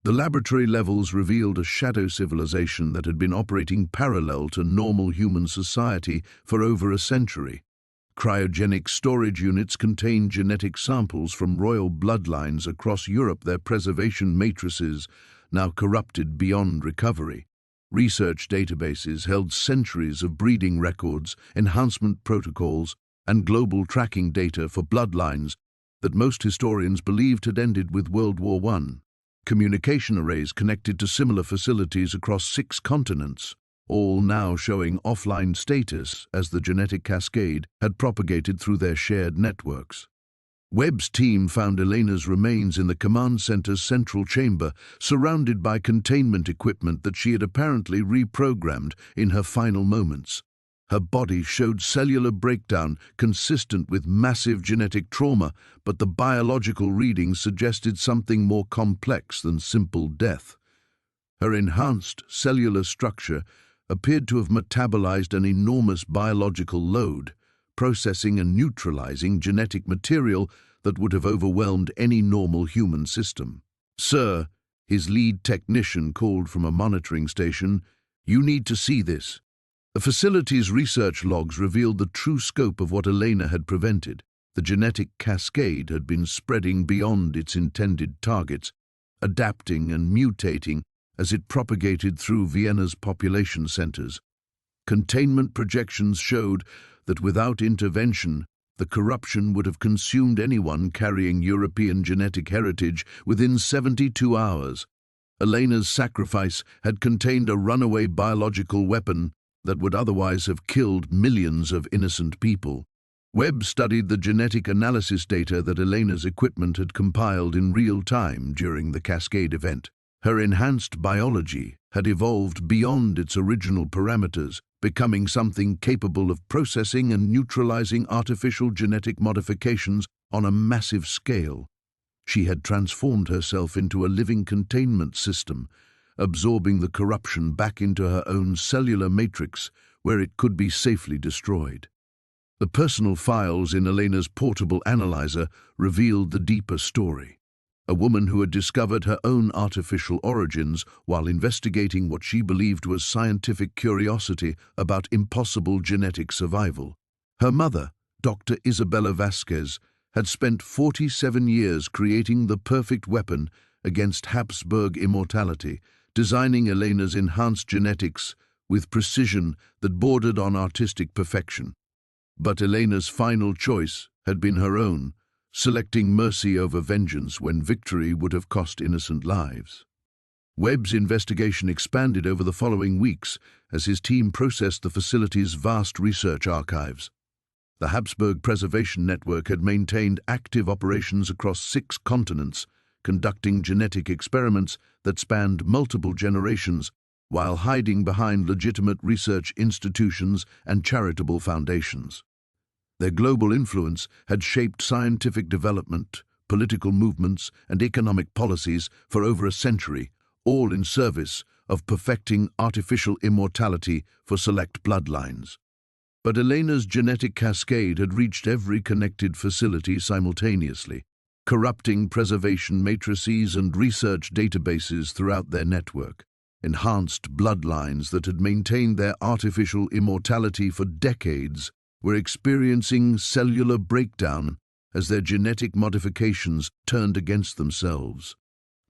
The laboratory levels revealed a shadow civilization that had been operating parallel to normal human society for over a century. Cryogenic storage units contained genetic samples from royal bloodlines across Europe, their preservation matrices now corrupted beyond recovery. Research databases held centuries of breeding records, enhancement protocols, and global tracking data for bloodlines that most historians believed had ended with World War I. Communication arrays connected to similar facilities across 6 continents, all now showing offline status as the genetic cascade had propagated through their shared networks. Webb's team found Elena's remains in the command center's central chamber, surrounded by containment equipment that she had apparently reprogrammed in her final moments. Her body showed cellular breakdown consistent with massive genetic trauma, but the biological readings suggested something more complex than simple death. Her enhanced cellular structure appeared to have metabolized an enormous biological load, processing and neutralizing genetic material that would have overwhelmed any normal human system. "Sir," his lead technician called from a monitoring station, "you need to see this." The facility's research logs revealed the true scope of what Elena had prevented. The genetic cascade had been spreading beyond its intended targets, adapting and mutating as it propagated through Vienna's population centers. Containment projections showed that without intervention, the corruption would have consumed anyone carrying European genetic heritage within 72 hours. Elena's sacrifice had contained a runaway biological weapon that would otherwise have killed millions of innocent people. Webb studied the genetic analysis data that Elena's equipment had compiled in real time during the Cascade event. Her enhanced biology had evolved beyond its original parameters, becoming something capable of processing and neutralizing artificial genetic modifications on a massive scale. She had transformed herself into a living containment system, absorbing the corruption back into her own cellular matrix where it could be safely destroyed. The personal files in Elena's portable analyzer revealed the deeper story. A woman who had discovered her own artificial origins while investigating what she believed was scientific curiosity about impossible genetic survival. Her mother, Dr. Isabella Vasquez, had spent 47 years creating the perfect weapon against Habsburg immortality, designing Elena's enhanced genetics with precision that bordered on artistic perfection. But Elena's final choice had been her own, selecting mercy over vengeance when victory would have cost innocent lives. Webb's investigation expanded over the following weeks as his team processed the facility's vast research archives. The Habsburg Preservation Network had maintained active operations across 6 continents, conducting genetic experiments that spanned multiple generations while hiding behind legitimate research institutions and charitable foundations. Their global influence had shaped scientific development, political movements, and economic policies for over a century, all in service of perfecting artificial immortality for select bloodlines. But Elena's genetic cascade had reached every connected facility simultaneously, corrupting preservation matrices and research databases throughout their network. Enhanced bloodlines that had maintained their artificial immortality for decades were experiencing cellular breakdown as their genetic modifications turned against themselves.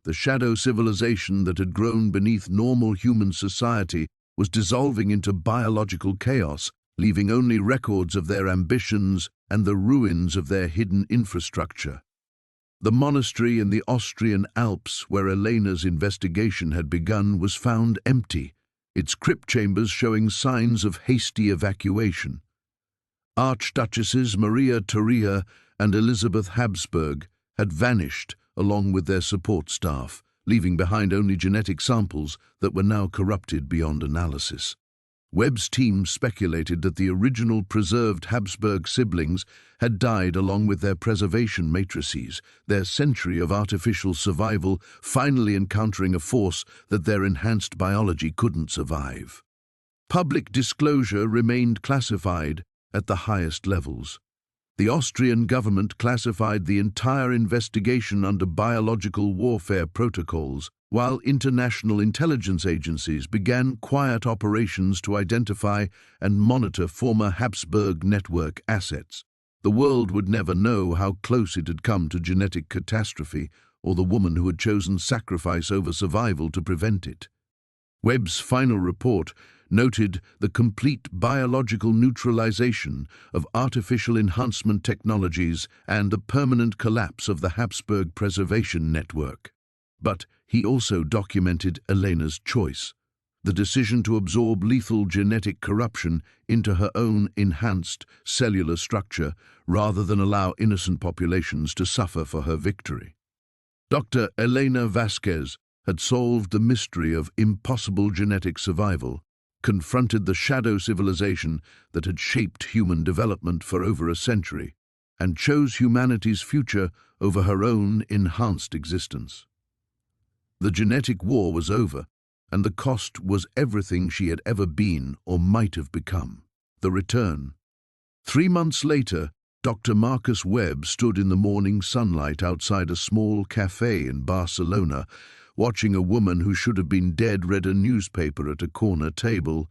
The shadow civilization that had grown beneath normal human society was dissolving into biological chaos, leaving only records of their ambitions and the ruins of their hidden infrastructure. The monastery in the Austrian Alps where Elena's investigation had begun was found empty, its crypt chambers showing signs of hasty evacuation. Archduchesses Maria Theresa and Elizabeth Habsburg had vanished along with their support staff, leaving behind only genetic samples that were now corrupted beyond analysis. Webb's team speculated that the original preserved Habsburg siblings had died along with their preservation matrices, their century of artificial survival finally encountering a force that their enhanced biology couldn't survive. Public disclosure remained classified at the highest levels. The Austrian government classified the entire investigation under biological warfare protocols, while international intelligence agencies began quiet operations to identify and monitor former Habsburg network assets. The world would never know how close it had come to genetic catastrophe or the woman who had chosen sacrifice over survival to prevent it. Webb's final report noted the complete biological neutralization of artificial enhancement technologies and the permanent collapse of the Habsburg preservation network. But he also documented Elena's choice, the decision to absorb lethal genetic corruption into her own enhanced cellular structure rather than allow innocent populations to suffer for her victory. Dr. Elena Vasquez had solved the mystery of impossible genetic survival, confronted the shadow civilization that had shaped human development for over a century, and chose humanity's future over her own enhanced existence. The genetic war was over, and the cost was everything she had ever been or might have become. The return. 3 months later, Dr. Marcus Webb stood in the morning sunlight outside a small cafe in Barcelona, watching a woman who should have been dead read a newspaper at a corner table.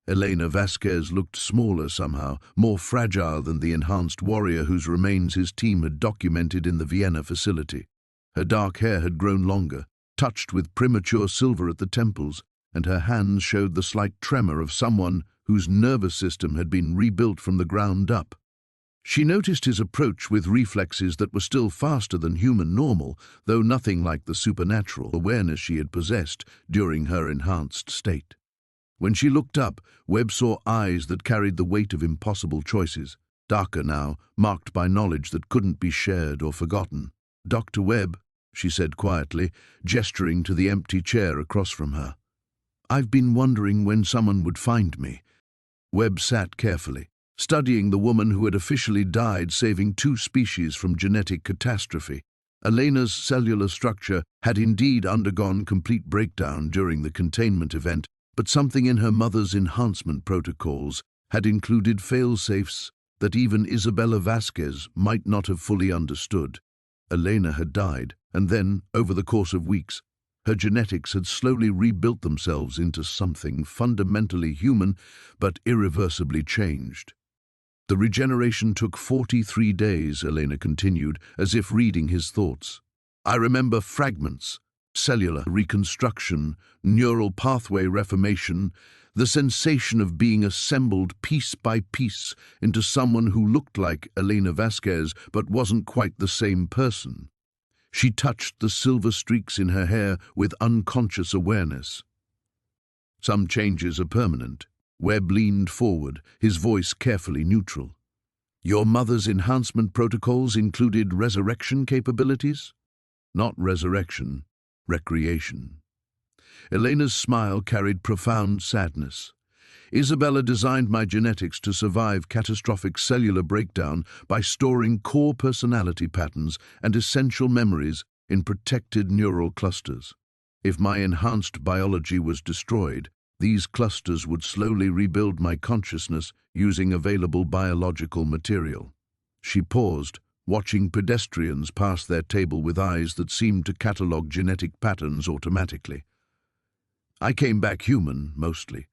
Elena Vasquez looked smaller somehow, more fragile than the enhanced warrior whose remains his team had documented in the Vienna facility. Her dark hair had grown longer, touched with premature silver at the temples, and her hands showed the slight tremor of someone whose nervous system had been rebuilt from the ground up. She noticed his approach with reflexes that were still faster than human normal, though nothing like the supernatural awareness she had possessed during her enhanced state. When she looked up, Webb saw eyes that carried the weight of impossible choices, darker now, marked by knowledge that couldn't be shared or forgotten. "Dr. Webb," she said quietly, gesturing to the empty chair across from her. "I've been wondering when someone would find me." Webb sat carefully, studying the woman who had officially died saving 2 species from genetic catastrophe. Elena's cellular structure had indeed undergone complete breakdown during the containment event, but something in her mother's enhancement protocols had included fail-safes that even Isabella Vasquez might not have fully understood. Elena had died, and then, over the course of weeks, her genetics had slowly rebuilt themselves into something fundamentally human but irreversibly changed. "The regeneration took 43 days, Elena continued, as if reading his thoughts. "I remember fragments, cellular reconstruction, neural pathway reformation, the sensation of being assembled piece by piece into someone who looked like Elena Vasquez but wasn't quite the same person. She touched the silver streaks in her hair with unconscious awareness. Some changes are permanent." Webb leaned forward, his voice carefully neutral. "Your mother's enhancement protocols included resurrection capabilities?" "Not resurrection, recreation." Elena's smile carried profound sadness. "Isabella designed my genetics to survive catastrophic cellular breakdown by storing core personality patterns and essential memories in protected neural clusters. If my enhanced biology was destroyed, these clusters would slowly rebuild my consciousness using available biological material." She paused, watching pedestrians pass their table with eyes that seemed to catalogue genetic patterns automatically. "I came back human, mostly,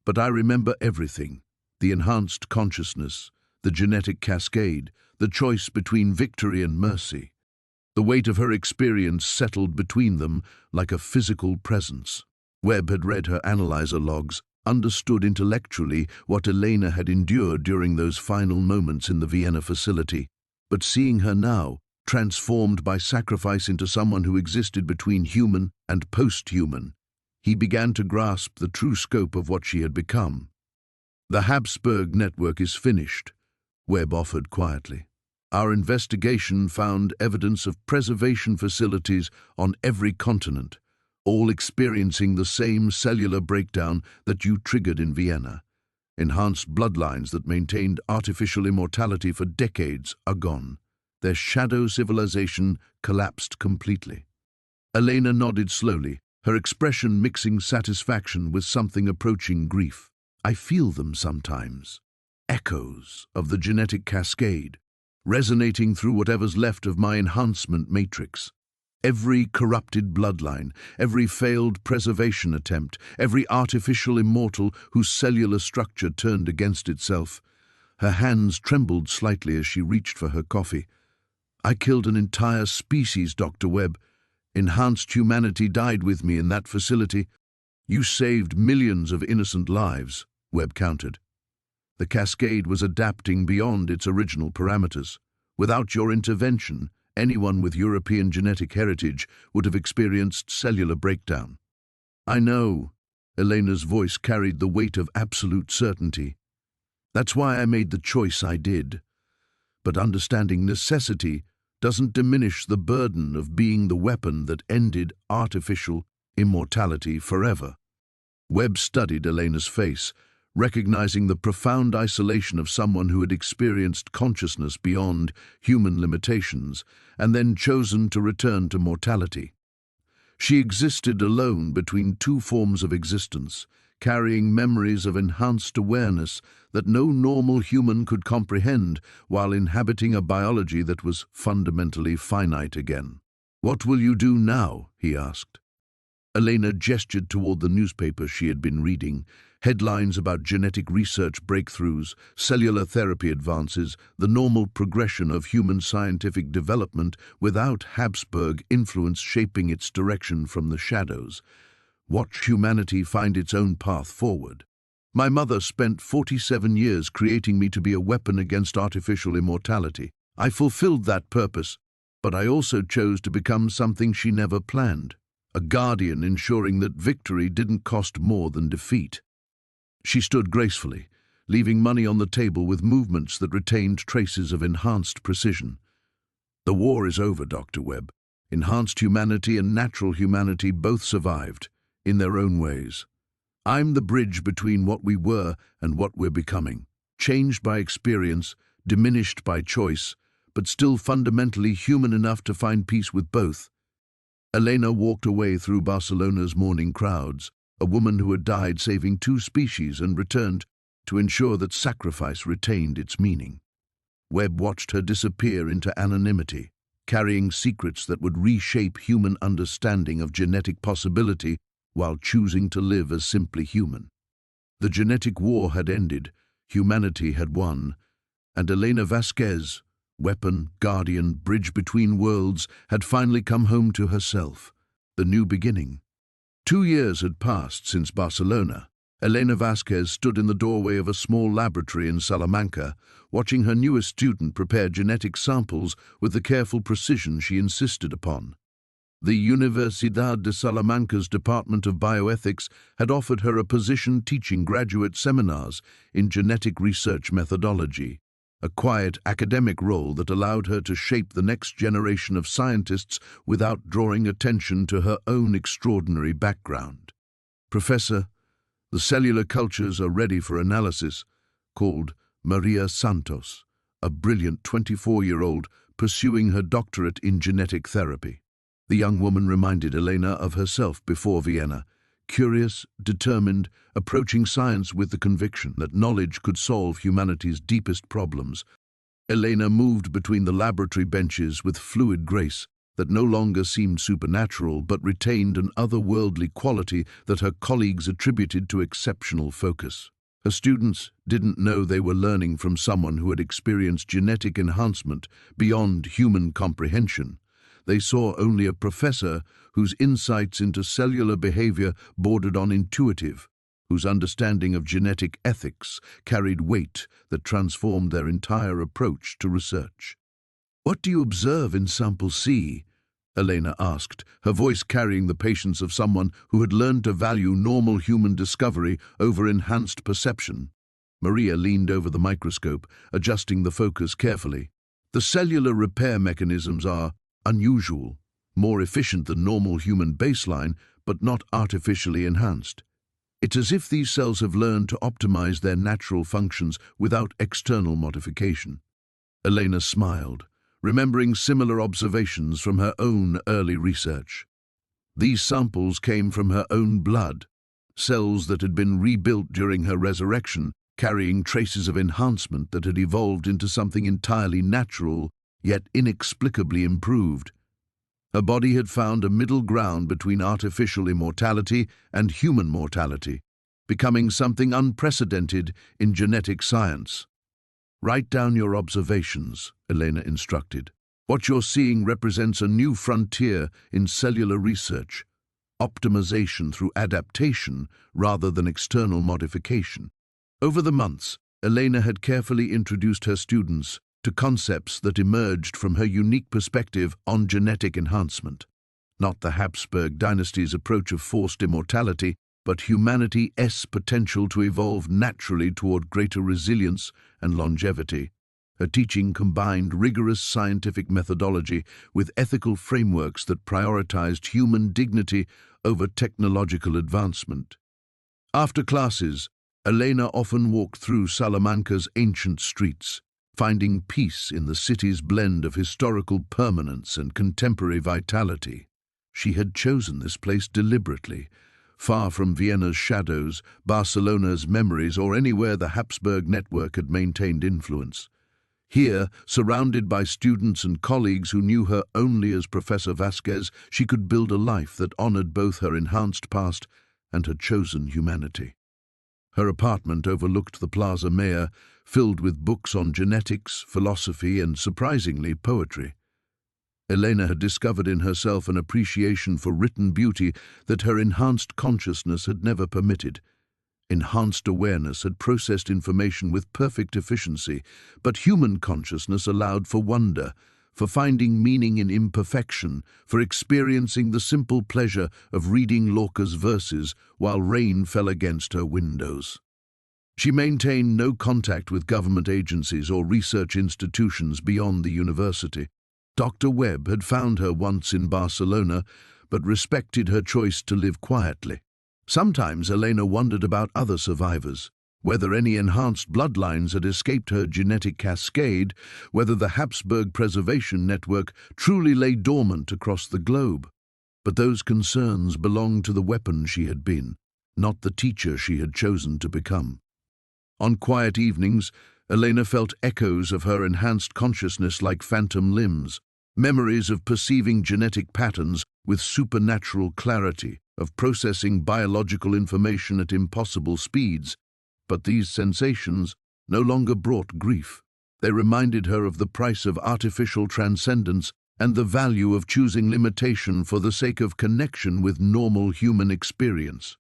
but I remember everything: the enhanced consciousness, the genetic cascade, the choice between victory and mercy. The weight of her experience settled between them like a physical presence." Webb had read her analyzer logs, understood intellectually what Elena had endured during those final moments in the Vienna facility, but seeing her now, transformed by sacrifice into someone who existed between human and post-human, he began to grasp the true scope of what she had become. "The Habsburg network is finished," Webb offered quietly. "Our investigation found evidence of preservation facilities on every continent, all experiencing the same cellular breakdown that you triggered in Vienna. Enhanced bloodlines that maintained artificial immortality for decades are gone. Their shadow civilization collapsed completely." Elena nodded slowly, her expression mixing satisfaction with something approaching grief. "I feel them sometimes. Echoes of the genetic cascade, resonating through whatever's left of my enhancement matrix. Every corrupted bloodline, every failed preservation attempt, every artificial immortal whose cellular structure turned against itself." Her hands trembled slightly as she reached for her coffee. "I killed an entire species, Dr. Webb. Enhanced humanity died with me in that facility." "You saved millions of innocent lives," Webb countered. "The cascade was adapting beyond its original parameters. Without your intervention, anyone with European genetic heritage would have experienced cellular breakdown." "I know." Elena's voice carried the weight of absolute certainty. "That's why I made the choice I did. But understanding necessity doesn't diminish the burden of being the weapon that ended artificial immortality forever." Webb studied Elena's face, recognizing the profound isolation of someone who had experienced consciousness beyond human limitations and then chosen to return to mortality. She existed alone between two forms of existence, carrying memories of enhanced awareness that no normal human could comprehend while inhabiting a biology that was fundamentally finite again. "What will you do now?" he asked. Elena gestured toward the newspaper she had been reading, headlines about genetic research breakthroughs, cellular therapy advances, the normal progression of human scientific development without Habsburg influence shaping its direction from the shadows. Watch humanity find its own path forward. "My mother spent 47 years creating me to be a weapon against artificial immortality. I fulfilled that purpose, but I also chose to become something she never planned. A guardian ensuring that victory didn't cost more than defeat." She stood gracefully, leaving money on the table with movements that retained traces of enhanced precision. "The war is over, Dr. Webb. Enhanced humanity and natural humanity both survived, in their own ways. I'm the bridge between what we were and what we're becoming, changed by experience, diminished by choice, but still fundamentally human enough to find peace with both." Elena walked away through Barcelona's morning crowds, a woman who had died saving two species and returned to ensure that sacrifice retained its meaning. Webb watched her disappear into anonymity, carrying secrets that would reshape human understanding of genetic possibility while choosing to live as simply human. The genetic war had ended, humanity had won, and Elena Vasquez, weapon, guardian, bridge between worlds, had finally come home to herself, the new beginning. 2 years had passed since Barcelona. Elena Vasquez stood in the doorway of a small laboratory in Salamanca, watching her newest student prepare genetic samples with the careful precision she insisted upon. The Universidad de Salamanca's Department of Bioethics had offered her a position teaching graduate seminars in genetic research methodology, a quiet academic role that allowed her to shape the next generation of scientists without drawing attention to her own extraordinary background. "Professor, the cellular cultures are ready for analysis," called Maria Santos, a brilliant 24-year-old pursuing her doctorate in genetic therapy. The young woman reminded Elena of herself before Vienna, curious, determined, approaching science with the conviction that knowledge could solve humanity's deepest problems. Elena moved between the laboratory benches with fluid grace that no longer seemed supernatural but retained an otherworldly quality that her colleagues attributed to exceptional focus. Her students didn't know they were learning from someone who had experienced genetic enhancement beyond human comprehension. They saw only a professor whose insights into cellular behavior bordered on intuitive, whose understanding of genetic ethics carried weight that transformed their entire approach to research. "What do you observe in Sample C?" Elena asked, her voice carrying the patience of someone who had learned to value normal human discovery over enhanced perception. Maria leaned over the microscope, adjusting the focus carefully. The cellular repair mechanisms are unusual, more efficient than normal human baseline, but not artificially enhanced. It's as if these cells have learned to optimize their natural functions without external modification. Elena smiled, remembering similar observations from her own early research. These samples came from her own blood, cells that had been rebuilt during her resurrection, carrying traces of enhancement that had evolved into something entirely natural, yet inexplicably improved. Her body had found a middle ground between artificial immortality and human mortality, becoming something unprecedented in genetic science. "Write down your observations," Elena instructed. "What you're seeing represents a new frontier in cellular research, optimization through adaptation rather than external modification." Over the months, Elena had carefully introduced her students to concepts that emerged from her unique perspective on genetic enhancement. Not the Habsburg dynasty's approach of forced immortality, but humanity's potential to evolve naturally toward greater resilience and longevity. Her teaching combined rigorous scientific methodology with ethical frameworks that prioritized human dignity over technological advancement. After classes, Elena often walked through Salamanca's ancient streets, finding peace in the city's blend of historical permanence and contemporary vitality. She had chosen this place deliberately, far from Vienna's shadows, Barcelona's memories, or anywhere the Habsburg network had maintained influence. Here, surrounded by students and colleagues who knew her only as Professor Vasquez, she could build a life that honored both her enhanced past and her chosen humanity. Her apartment overlooked the Plaza Mayor, filled with books on genetics, philosophy, and, surprisingly, poetry. Elena had discovered in herself an appreciation for written beauty that her enhanced consciousness had never permitted. Enhanced awareness had processed information with perfect efficiency, but human consciousness allowed for wonder, for finding meaning in imperfection, for experiencing the simple pleasure of reading Lorca's verses while rain fell against her windows. She maintained no contact with government agencies or research institutions beyond the university. Dr. Webb had found her once in Barcelona, but respected her choice to live quietly. Sometimes Elena wondered about other survivors, whether any enhanced bloodlines had escaped her genetic cascade, whether the Habsburg Preservation Network truly lay dormant across the globe. But those concerns belonged to the weapon she had been, not the teacher she had chosen to become. On quiet evenings, Elena felt echoes of her enhanced consciousness like phantom limbs, memories of perceiving genetic patterns with supernatural clarity, of processing biological information at impossible speeds. But these sensations no longer brought grief. They reminded her of the price of artificial transcendence and the value of choosing limitation for the sake of connection with normal human experience.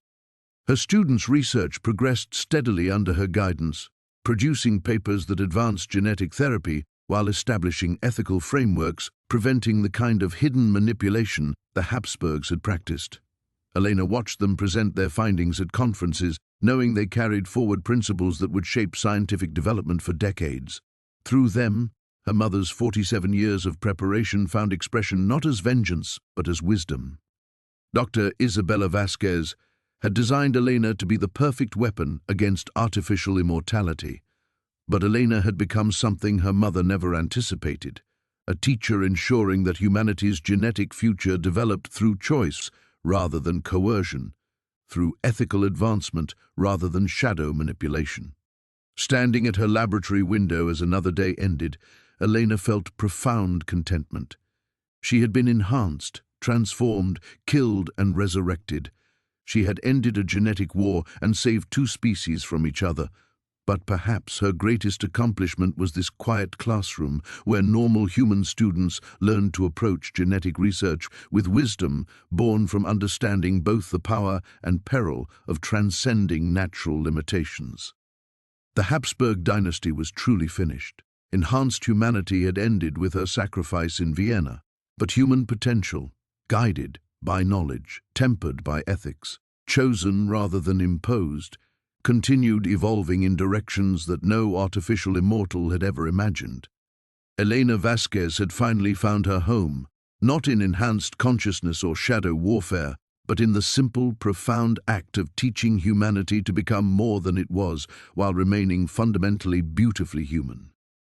Her students' research progressed steadily under her guidance, producing papers that advanced genetic therapy while establishing ethical frameworks, preventing the kind of hidden manipulation the Habsburgs had practiced. Elena watched them present their findings at conferences, knowing they carried forward principles that would shape scientific development for decades. Through them, her mother's 47 years of preparation found expression not as vengeance, but as wisdom. Dr. Isabella Vasquez had designed Elena to be the perfect weapon against artificial immortality. But Elena had become something her mother never anticipated, a teacher ensuring that humanity's genetic future developed through choice rather than coercion, through ethical advancement rather than shadow manipulation. Standing at her laboratory window as another day ended, Elena felt profound contentment. She had been enhanced, transformed, killed, and resurrected. She had ended a genetic war and saved two species from each other. But perhaps her greatest accomplishment was this quiet classroom where normal human students learned to approach genetic research with wisdom born from understanding both the power and peril of transcending natural limitations. The Habsburg dynasty was truly finished. Enhanced humanity had ended with her sacrifice in Vienna, but human potential, guided by knowledge, tempered by ethics, chosen rather than imposed, continued evolving in directions that no artificial immortal had ever imagined. Elena Vasquez had finally found her home, not in enhanced consciousness or shadow warfare, but in the simple, profound act of teaching humanity to become more than it was while remaining fundamentally beautifully human.